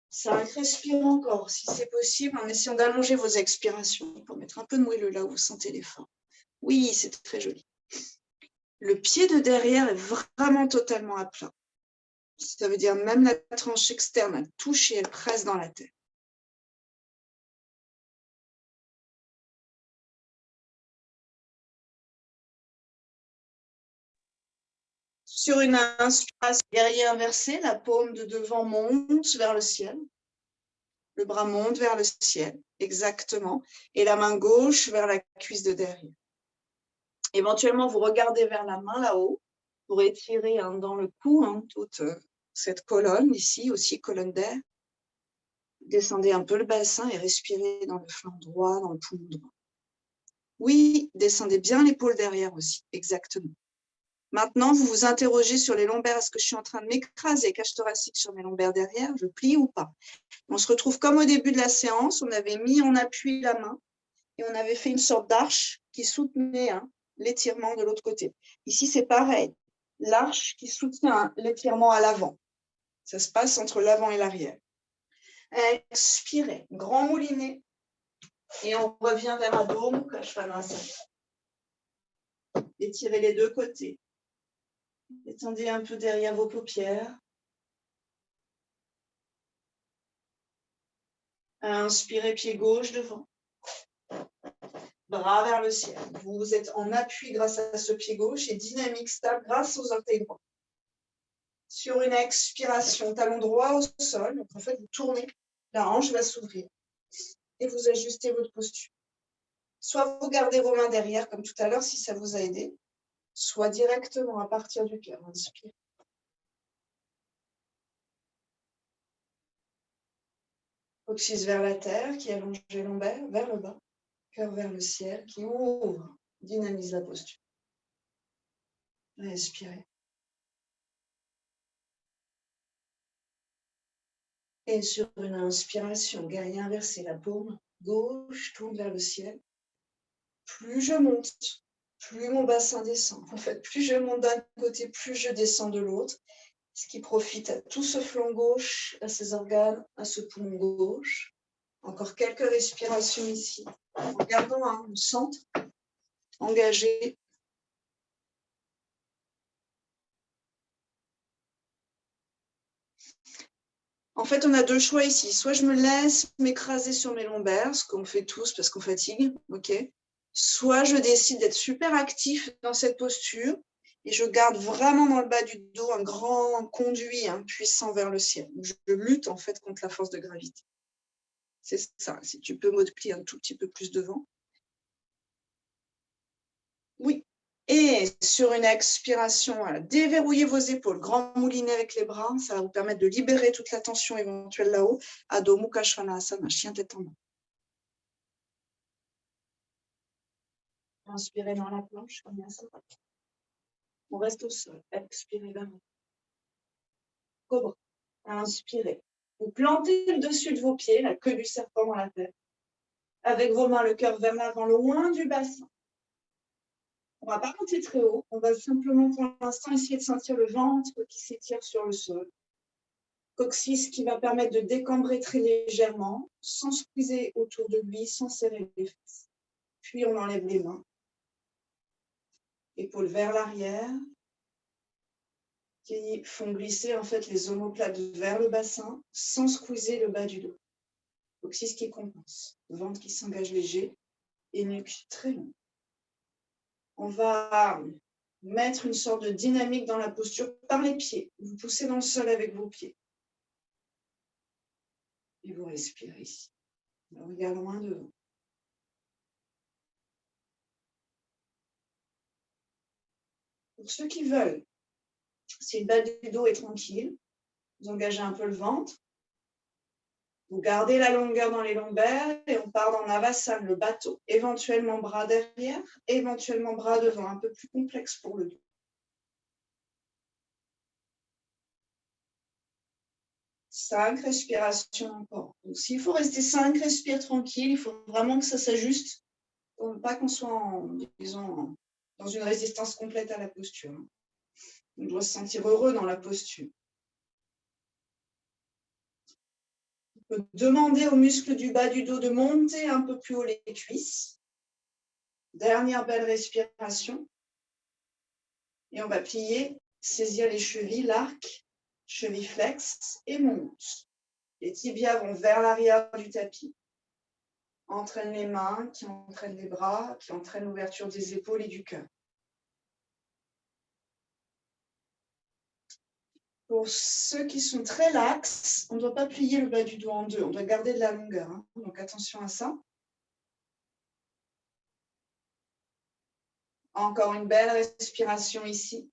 5, respirez encore, si c'est possible, en essayant d'allonger vos expirations pour mettre un peu de moelleux là où vous sentez l'effort. Oui, c'est très joli. Le pied de derrière est vraiment totalement à plat. Ça veut dire même la tranche externe, elle touche et elle presse dans la terre. Sur une inspiration, guerrier inversé, la paume de devant monte vers le ciel. Le bras monte vers le ciel, exactement. Et la main gauche vers la cuisse de derrière. Éventuellement, vous regardez vers la main là-haut pour étirer dans le cou toute cette colonne ici, aussi colonne d'air. Descendez un peu le bassin et respirez dans le flanc droit, dans le poumon droit. Oui, descendez bien l'épaule derrière aussi, exactement. Maintenant, vous vous interrogez sur les lombaires. Est-ce que je suis en train de m'écraser, cage thoracique sur mes lombaires derrière? Je plie ou pas? On se retrouve comme au début de la séance. On avait mis en appui la main et on avait fait une sorte d'arche qui soutenait l'étirement de l'autre côté. Ici, c'est pareil. L'arche qui soutient l'étirement à l'avant. Ça se passe entre l'avant et l'arrière. Expirez, grand moulinet. Et on revient vers Adho Mukha Svanasana. Étirez les deux côtés. Étendez un peu derrière vos paupières. Inspirez, pied gauche devant. Bras vers le ciel. Vous êtes en appui grâce à ce pied gauche et dynamique stable grâce aux orteils droits. Sur une expiration, talon droit au sol. Donc en fait, vous tournez, la hanche va s'ouvrir et vous ajustez votre posture. Soit vous gardez vos mains derrière comme tout à l'heure si ça vous a aidé, soit directement à partir du cœur. Inspire. Coccyx vers la terre qui allonge les lombaires vers le bas. Cœur vers le ciel qui ouvre, dynamise la posture. Respirez. Et sur une inspiration, guerrier inversé, la paume gauche tourne vers le ciel. Plus je monte, plus mon bassin descend. En fait, plus je monte d'un côté, plus je descends de l'autre. Ce qui profite à tout ce flanc gauche, à ces organes, à ce poumon gauche. Encore quelques respirations ici. En gardant le centre engagé. En fait, on a deux choix ici. Soit je me laisse m'écraser sur mes lombaires, ce qu'on fait tous parce qu'on fatigue, ok. Soit je décide d'être super actif dans cette posture et je garde vraiment dans le bas du dos un grand conduit puissant vers le ciel. Je lutte en fait contre la force de gravité. C'est ça. Si tu peux multiplier un tout petit peu plus devant. Oui. Et sur une expiration, voilà, déverrouillez vos épaules, grand moulinet avec les bras, ça va vous permettre de libérer toute la tension éventuelle là-haut. Adho Mukha Svanasana, chien tête en bas. Inspirez dans la planche, comme ça. On reste au sol, expirez vers vous. Cobra, inspirez. Vous plantez le dessus de vos pieds, la queue du serpent dans la tête. Avec vos mains, le cœur vers l'avant, loin du bassin. On ne va pas monter très haut, on va simplement pour l'instant essayer de sentir le ventre qui s'étire sur le sol. Coccyx qui va permettre de décambrer très légèrement, sans squeezer autour de lui, sans serrer les fesses. Puis on enlève les mains. Épaules vers l'arrière, qui font glisser en fait les omoplates vers le bassin, sans squeezer le bas du dos. Coccyx qui compense, ventre qui s'engage léger et nuque très long. On va mettre une sorte de dynamique dans la posture par les pieds. Vous poussez dans le sol avec vos pieds. Et vous respirez ici. Le regard loin devant. Pour ceux qui veulent, si le bas du dos est tranquille, vous engagez un peu le ventre. Vous gardez la longueur dans les lombaires et on part dans Navasana, le bateau. Éventuellement bras derrière, éventuellement bras devant, un peu plus complexe pour le dos. 5 respirations encore. Donc, s'il faut rester 5 respires tranquilles, il faut vraiment que ça s'ajuste pour ne pas qu'on soit disons, dans une résistance complète à la posture. On doit se sentir heureux dans la posture. On peut demander aux muscles du bas du dos de monter un peu plus haut les cuisses. Dernière belle respiration. Et on va plier, saisir les chevilles, l'arc, cheville flex et monte. Les tibias vont vers l'arrière du tapis. Entraîne les mains, qui entraînent les bras, qui entraînent l'ouverture des épaules et du cœur. Pour ceux qui sont très laxes, on ne doit pas plier le bas du dos en deux, on doit garder de la longueur. Donc attention à ça. Encore une belle respiration ici.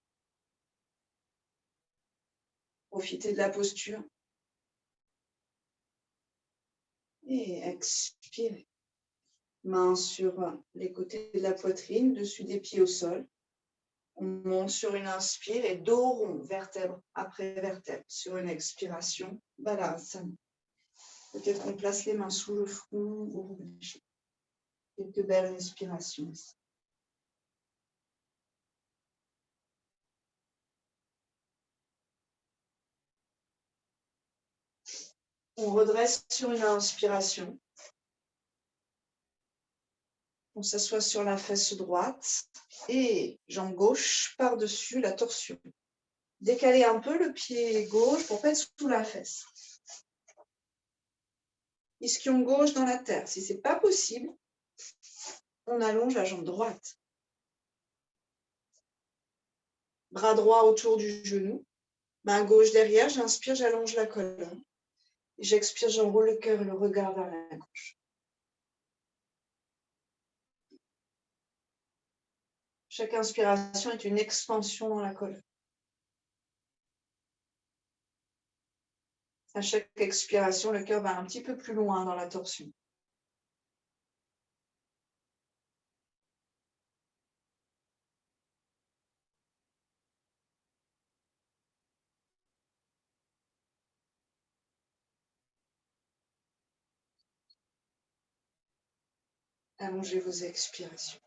Profitez de la posture. Et expirez. Mains sur les côtés de la poitrine, dessus des pieds au sol. On monte sur une inspire et dos rond, vertèbre après vertèbre. Sur une expiration, Balasana. Peut-être qu'on place les mains sous le front ou quelques belles respirations ici. On redresse sur une inspiration. On s'assoit sur la fesse droite et jambe gauche par-dessus la torsion. Décalez un peu le pied gauche pour pas être sous la fesse. Ischion gauche dans la terre. Si ce n'est pas possible, on allonge la jambe droite. Bras droit autour du genou. Main gauche derrière. J'inspire, j'allonge la colonne. J'expire, j'enroule le cœur et le regard vers la gauche. Chaque inspiration est une expansion dans la colonne. À chaque expiration, le cœur va un petit peu plus loin dans la torsion. Allongez vos expirations.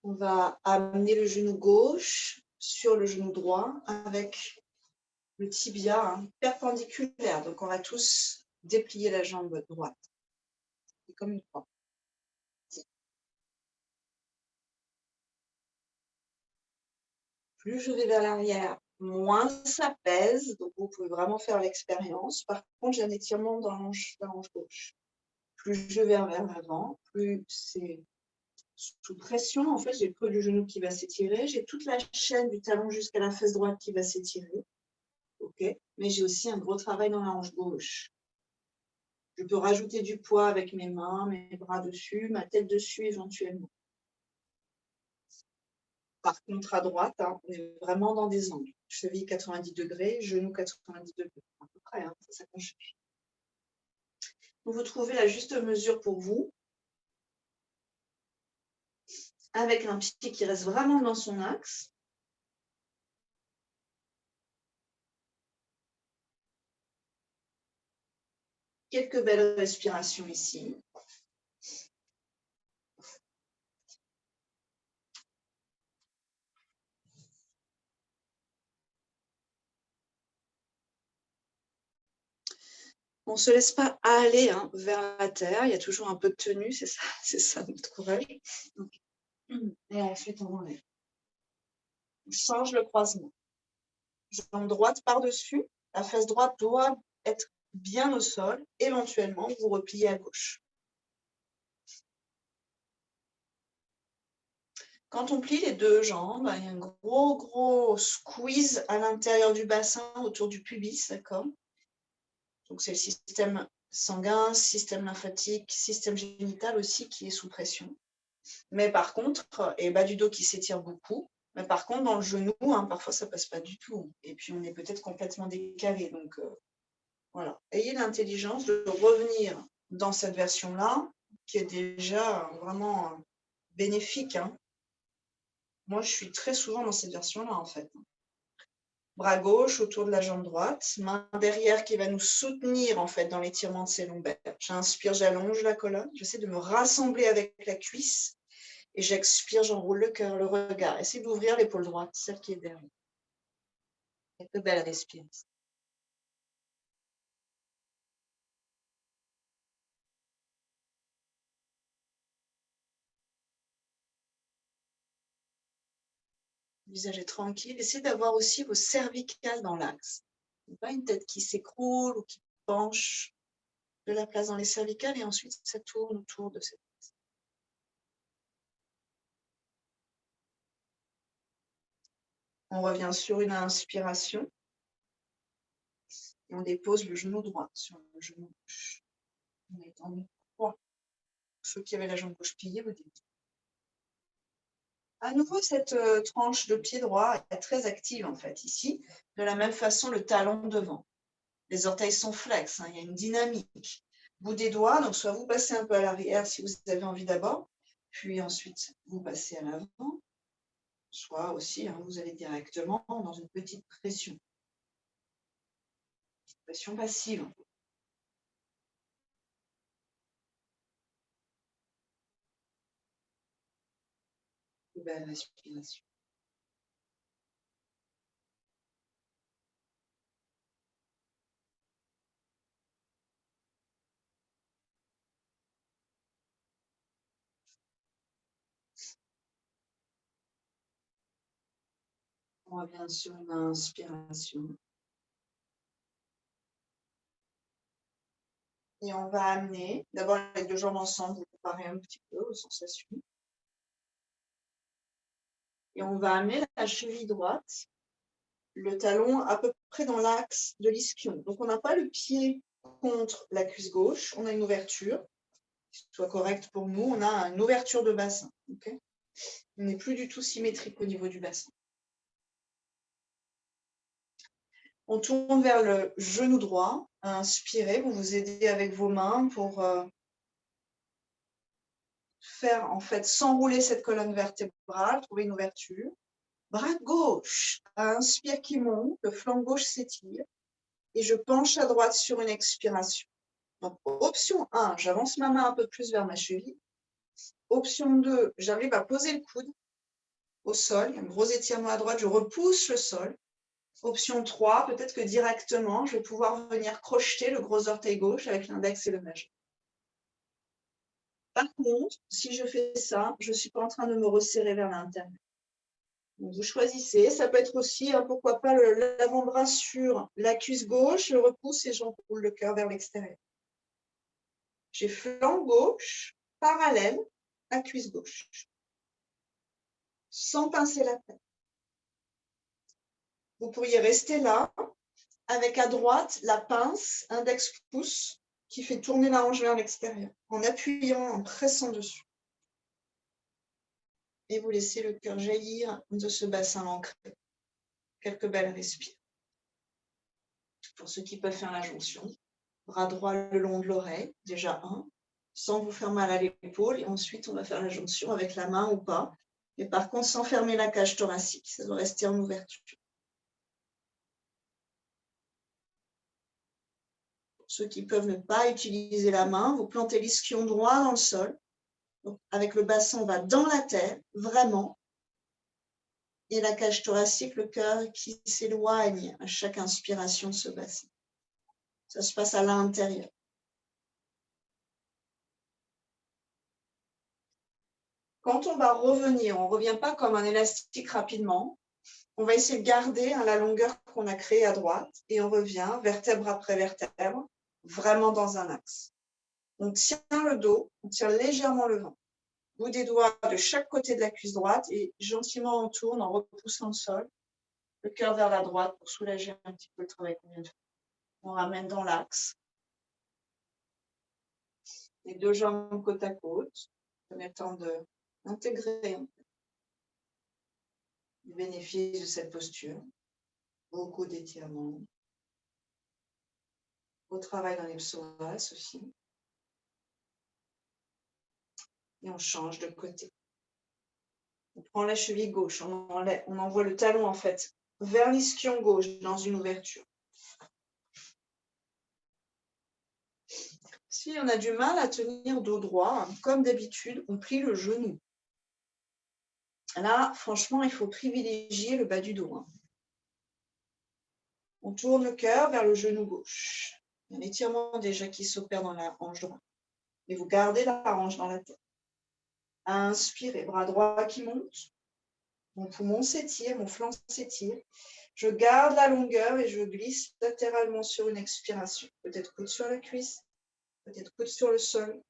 On va amener le genou gauche sur le genou droit avec le tibia perpendiculaire. Donc, on va tous déplier la jambe droite. C'est comme une croix. Plus je vais vers l'arrière, moins ça pèse. Donc, vous pouvez vraiment faire l'expérience. Par contre, j'ai un étirement dans la hanche gauche. Plus je vais vers l'avant, plus c'est sous pression. En fait, j'ai le creux du genou qui va s'étirer. J'ai toute la chaîne du talon jusqu'à la fesse droite qui va s'étirer. Okay. Mais j'ai aussi un gros travail dans la hanche gauche. Je peux rajouter du poids avec mes mains, mes bras dessus, ma tête dessus éventuellement. Par contre, à droite, on est vraiment dans des angles. Cheville 90 degrés, genou 90 degrés. À peu près, ça change. Vous trouvez la juste mesure pour vous, avec un pied qui reste vraiment dans son axe. Quelques belles respirations ici. On ne se laisse pas aller vers la terre. Il y a toujours un peu de tenue, c'est ça notre courage. Donc, et ensuite, on enlève. On change le croisement. jambe droite par-dessus. La face droite doit être bien au sol. Éventuellement, vous repliez à gauche. Quand on plie les deux jambes, il y a un gros squeeze à l'intérieur du bassin, autour du pubis, d'accord? Donc, c'est le système sanguin, système lymphatique, système génital aussi qui est sous pression. Mais par contre, et bas du dos qui s'étire beaucoup, mais par contre, dans le genou, parfois, ça passe pas du tout. Et puis, on est peut-être complètement décalé. Donc, voilà. Ayez l'intelligence de revenir dans cette version-là, qui est déjà vraiment bénéfique. Moi, je suis très souvent dans cette version-là, en fait. Bras gauche autour de la jambe droite, main derrière qui va nous soutenir, en fait, dans l'étirement de ses lombaires. J'inspire, j'allonge la colonne. J'essaie de me rassembler avec la cuisse. Et j'expire, j'enroule le cœur, le regard. Essayez d'ouvrir l'épaule droite, celle qui est derrière. Quelques belles respirations. Le visage est tranquille. Essayez d'avoir aussi vos cervicales dans l'axe. Pas une tête qui s'écroule ou qui penche. De la place dans les cervicales et ensuite ça tourne autour de cette place. On revient sur une inspiration. Et on dépose le genou droit sur le genou gauche. On est en droit. Ceux qui avaient la jambe gauche pliée, vous dites. À nouveau, cette tranche de pied droit est très active en fait ici. De la même façon, le talon devant. Les orteils sont flex, il y a une dynamique. Bout des doigts, donc soit vous passez un peu à l'arrière si vous avez envie d'abord, puis ensuite vous passez à l'avant, soit aussi vous allez directement dans une petite pression. Pression passive. Belle respiration. On revient sur une inspiration. Et on va amener, d'abord les deux jambes ensemble, vous comparez un petit peu aux sensations. Et on va amener la cheville droite, le talon à peu près dans l'axe de l'ischion. Donc on n'a pas le pied contre la cuisse gauche, on a une ouverture, qui soit correcte pour nous, on a une ouverture de bassin. Okay, on n'est plus du tout symétrique au niveau du bassin. On tourne vers le genou droit, inspirez, vous vous aidez avec vos mains pour faire en fait s'enrouler cette colonne vertébrale, trouver une ouverture. Bras gauche, inspire qui monte, le flanc gauche s'étire et je penche à droite sur une expiration. Donc, option 1, j'avance ma main un peu plus vers ma cheville. Option 2, j'arrive à poser le coude au sol, un gros étirement à droite, je repousse le sol. Option 3, peut-être que directement, je vais pouvoir venir crocheter le gros orteil gauche avec l'index et le majeur. Par contre, si je fais ça, je ne suis pas en train de me resserrer vers l'intérieur. Vous choisissez, ça peut être aussi, pourquoi pas, l'avant-bras sur la cuisse gauche, je repousse et j'enroule le cœur vers l'extérieur. J'ai flanc gauche, parallèle à cuisse gauche, sans pincer la tête. Vous pourriez rester là, avec à droite la pince, index-pouce, qui fait tourner la hanche vers l'extérieur, en appuyant, en pressant dessus. Et vous laissez le cœur jaillir de ce bassin ancré. Quelques belles respires. Pour ceux qui peuvent faire la jonction, bras droit le long de l'oreille, déjà un, sans vous faire mal à l'épaule. Et ensuite, on va faire la jonction avec la main ou pas. Mais par contre, sans fermer la cage thoracique, ça doit rester en ouverture. Pour ceux qui peuvent ne pas utiliser la main, vous plantez l'ischion droit dans le sol. Donc, avec le bassin, on va dans la terre, vraiment. Et la cage thoracique, le cœur qui s'éloigne à chaque inspiration de ce bassin. Ça se passe à l'intérieur. Quand on va revenir, on ne revient pas comme un élastique rapidement. On va essayer de garder la longueur qu'on a créée à droite et on revient vertèbre après vertèbre, vraiment dans un axe. On tient le dos, on tire légèrement le ventre. Bout des doigts de chaque côté de la cuisse droite et gentiment on tourne en repoussant le sol, le cœur vers la droite pour soulager un petit peu le travail qu'on vient de faire. On ramène dans l'axe. Les deux jambes côte à côte, permettant d'intégrer les bénéfices de cette posture. Beaucoup d'étirements. Au travail dans les psoas aussi. Et on change de côté. On prend la cheville gauche, on envoie le talon en fait vers l'ischion gauche dans une ouverture. Si on a du mal à tenir dos droit, comme d'habitude, on plie le genou. Là, franchement, il faut privilégier le bas du dos. On tourne le cœur vers le genou gauche. Un étirement déjà qui s'opère dans la hanche droite. Et vous gardez la hanche dans la tête. Inspirez, bras droit qui monte. Mon poumon s'étire, mon flanc s'étire. Je garde la longueur et je glisse latéralement sur une expiration. Peut-être coude sur la cuisse, peut-être coude sur le sol,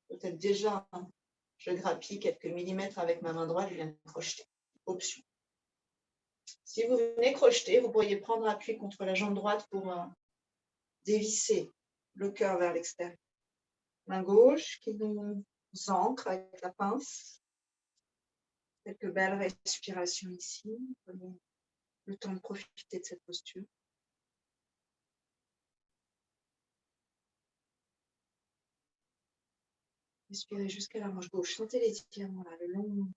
peut-être déjà je grappille quelques millimètres avec ma main droite, je viens crocheter. Option. Si vous venez crocheter, vous pourriez prendre appui contre la jambe droite pour dévisser le cœur vers l'extérieur. Main gauche qui nous ancre avec la pince. Quelques belles respirations ici. Prenez le temps de profiter de cette posture. Respirez jusqu'à la hanche gauche. Sentez l'étirement là, le long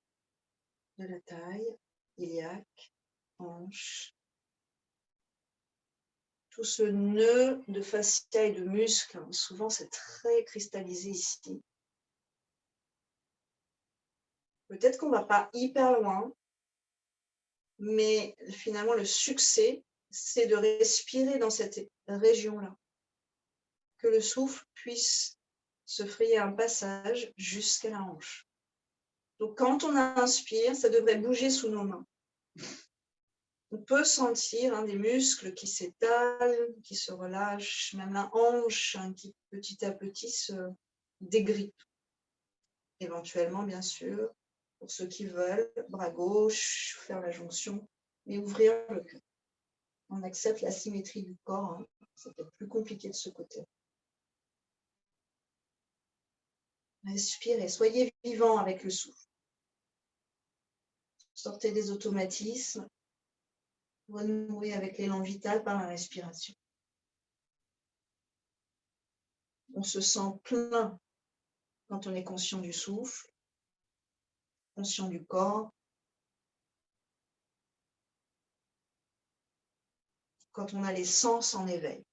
de la taille, iliaque, hanche. Tout ce nœud de fascia et de muscles, souvent c'est très cristallisé ici. Peut-être qu'on ne va pas hyper loin, mais finalement le succès, c'est de respirer dans cette région-là. Que le souffle puisse se frayer un passage jusqu'à la hanche. Donc quand on inspire, ça devrait bouger sous nos mains. On peut sentir des muscles qui s'étalent, qui se relâchent, même la hanche qui petit à petit se dégrippe. Éventuellement, bien sûr, pour ceux qui veulent, bras gauche, faire la jonction, mais ouvrir le cœur. On accepte la symétrie du corps, c'est peut-être plus compliqué de ce côté. Respirez, soyez vivant avec le souffle. Sortez des automatismes. Renouer avec l'élan vital par la respiration. On se sent plein quand on est conscient du souffle, conscient du corps. Quand on a les sens en éveil.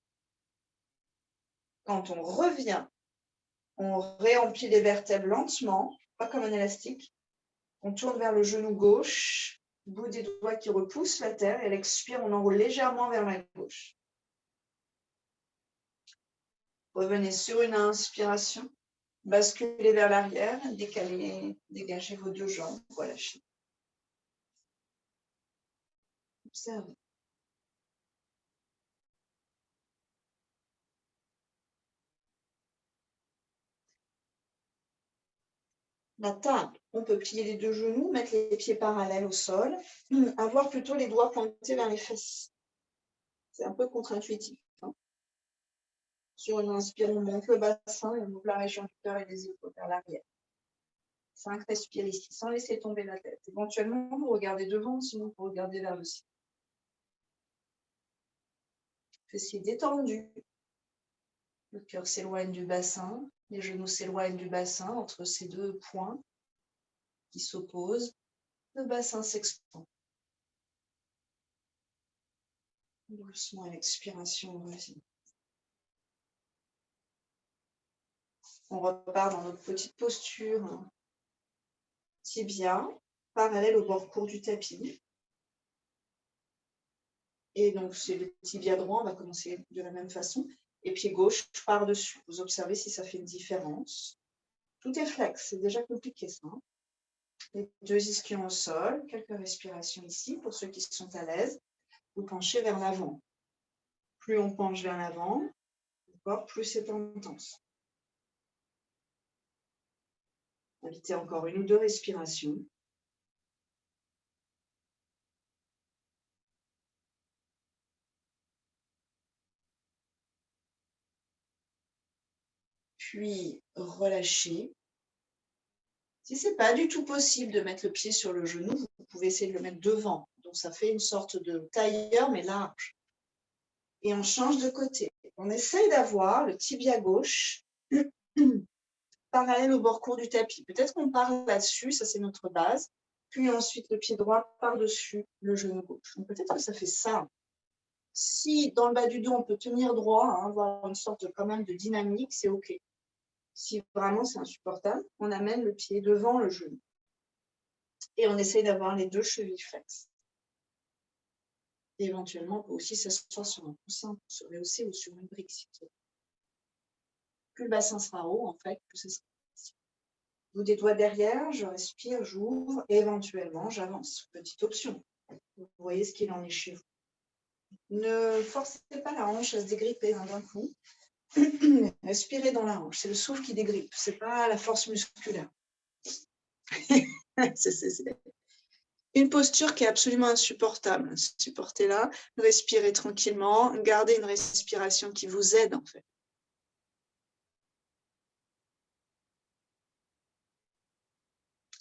Quand on revient, on réemplit les vertèbres lentement, pas comme un élastique. On tourne vers le genou gauche, bout des doigts qui repoussent la terre, et à l'expire, on enroule légèrement vers la gauche. Revenez sur une inspiration, basculez vers l'arrière, décalez, dégagez vos deux jambes, relâchez. Observez. La table, on peut plier les deux genoux, mettre les pieds parallèles au sol, avoir plutôt les doigts pointés vers les fesses. C'est un peu contre-intuitif. Sur une inspire, on monte le bassin et on ouvre la région du cœur et des épaules vers l'arrière. 5, respire ici, sans laisser tomber la tête. Éventuellement, vous regardez devant, sinon vous regardez vers le ciel. Fessiers détendus. Le cœur s'éloigne du bassin, les genoux s'éloignent du bassin entre ces deux points qui s'opposent. Le bassin s'expand. Doucement à l'expiration, on revient. On repart dans notre petite posture tibia, parallèle au bord court du tapis. Et donc, c'est le tibia droit, on va commencer de la même façon. Et pied gauche par-dessus. Vous observez si ça fait une différence. Tout est flex, c'est déjà compliqué ça. Les 2 ischions au sol, quelques respirations ici pour ceux qui sont à l'aise. Vous penchez vers l'avant. Plus on penche vers l'avant, plus c'est intense. Invitez encore 1 ou 2 respirations. Puis relâchez. Si ce n'est pas du tout possible de mettre le pied sur le genou, vous pouvez essayer de le mettre devant. Donc ça fait une sorte de tailleur mais large. Et on change de côté. On essaye d'avoir le tibia gauche parallèle au bord court du tapis. Peut-être qu'on part là-dessus, ça c'est notre base. Puis ensuite le pied droit par-dessus le genou gauche. Donc peut-être que ça fait ça. Si dans le bas du dos on peut tenir droit, avoir une sorte quand même de dynamique, c'est OK. Si vraiment c'est insupportable, on amène le pied devant le genou. Et on essaye d'avoir les 2 chevilles flexes. Et éventuellement, on peut aussi s'asseoir sur un coussin pour se rehausser ou sur une brique. Plus le bassin sera haut, en fait, plus ce sera facile. Bout des doigts derrière, je respire, j'ouvre, et éventuellement, j'avance. Petite option. Vous voyez ce qu'il en est chez vous. Ne forcez pas la hanche à se dégripper d'un coup. Respirez dans la hanche. C'est le souffle qui dégrippe, ce n'est pas la force musculaire. C'est une posture qui est absolument insupportable. Supportez-la, respirez tranquillement, gardez une respiration qui vous aide en fait.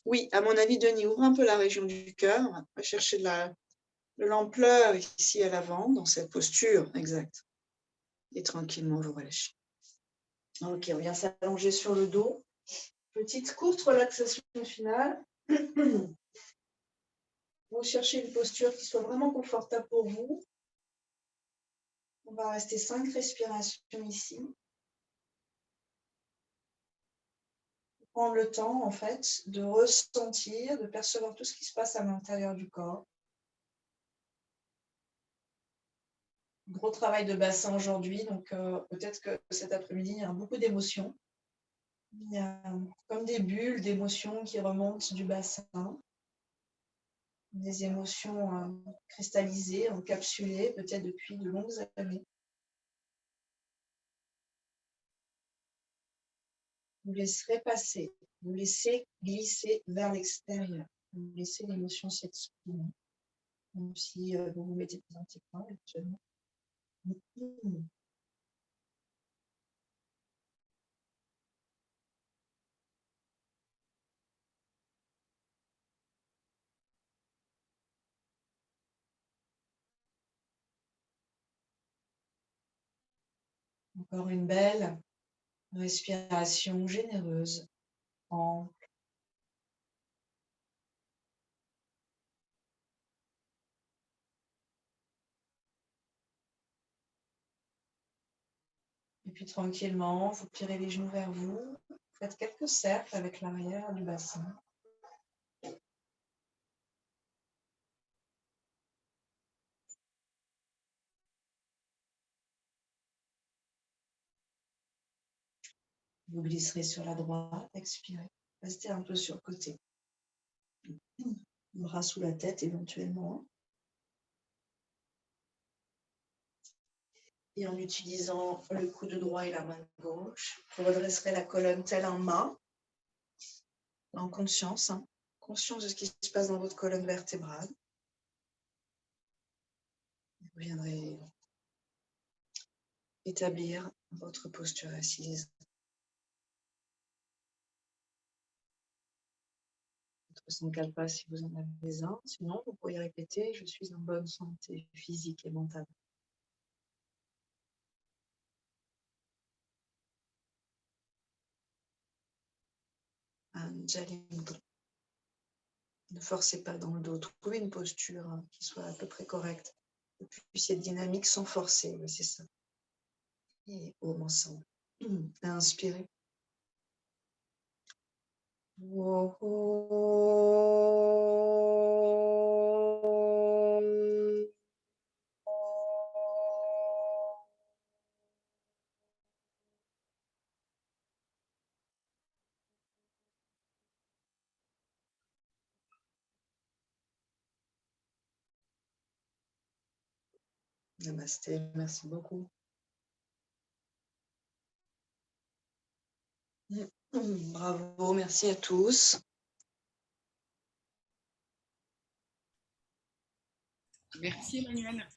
Oui, à mon avis, Denis, ouvre un peu la région du cœur. On va chercher de l'ampleur ici à l'avant, dans cette posture, exact. Et tranquillement, vous relâchez. Ok, on vient s'allonger sur le dos. Petite courte relaxation finale. Vous cherchez une posture qui soit vraiment confortable pour vous. On va rester 5 respirations ici. Prendre le temps, en fait, de ressentir, de percevoir tout ce qui se passe à l'intérieur du corps. Gros travail de bassin aujourd'hui, donc peut-être que cet après-midi, il y a beaucoup d'émotions. Il y a comme des bulles d'émotions qui remontent du bassin. Des émotions cristallisées, encapsulées, peut-être depuis de longues années. Vous laisserez passer, vous laissez glisser vers l'extérieur. Vous laissez l'émotion s'exprimer, même si vous vous mettez des anticorps actuellement. Encore une belle respiration généreuse, ample. Et puis tranquillement, vous tirez les genoux vers vous, faites quelques cercles avec l'arrière du bassin. Vous glisserez sur la droite, expirez. Restez un peu sur le côté. Bras sous la tête éventuellement. Et en utilisant le coude droit et la main gauche, vous redresserez la colonne telle un mât, en conscience, conscience de ce qui se passe dans votre colonne vertébrale. Vous viendrez établir votre posture assise. Votre sankalpa si vous en avez un, sinon vous pourriez répéter « Je suis en bonne santé physique et mentale ». Anjali Mudra. Ne forcez pas dans le dos, trouvez une posture qui soit à peu près correcte. Et puis cette dynamique sans forcer, oui, c'est ça. Et Om ensemble. Inspirez. Namasté, merci beaucoup. Bravo, merci à tous. Merci Emmanuel.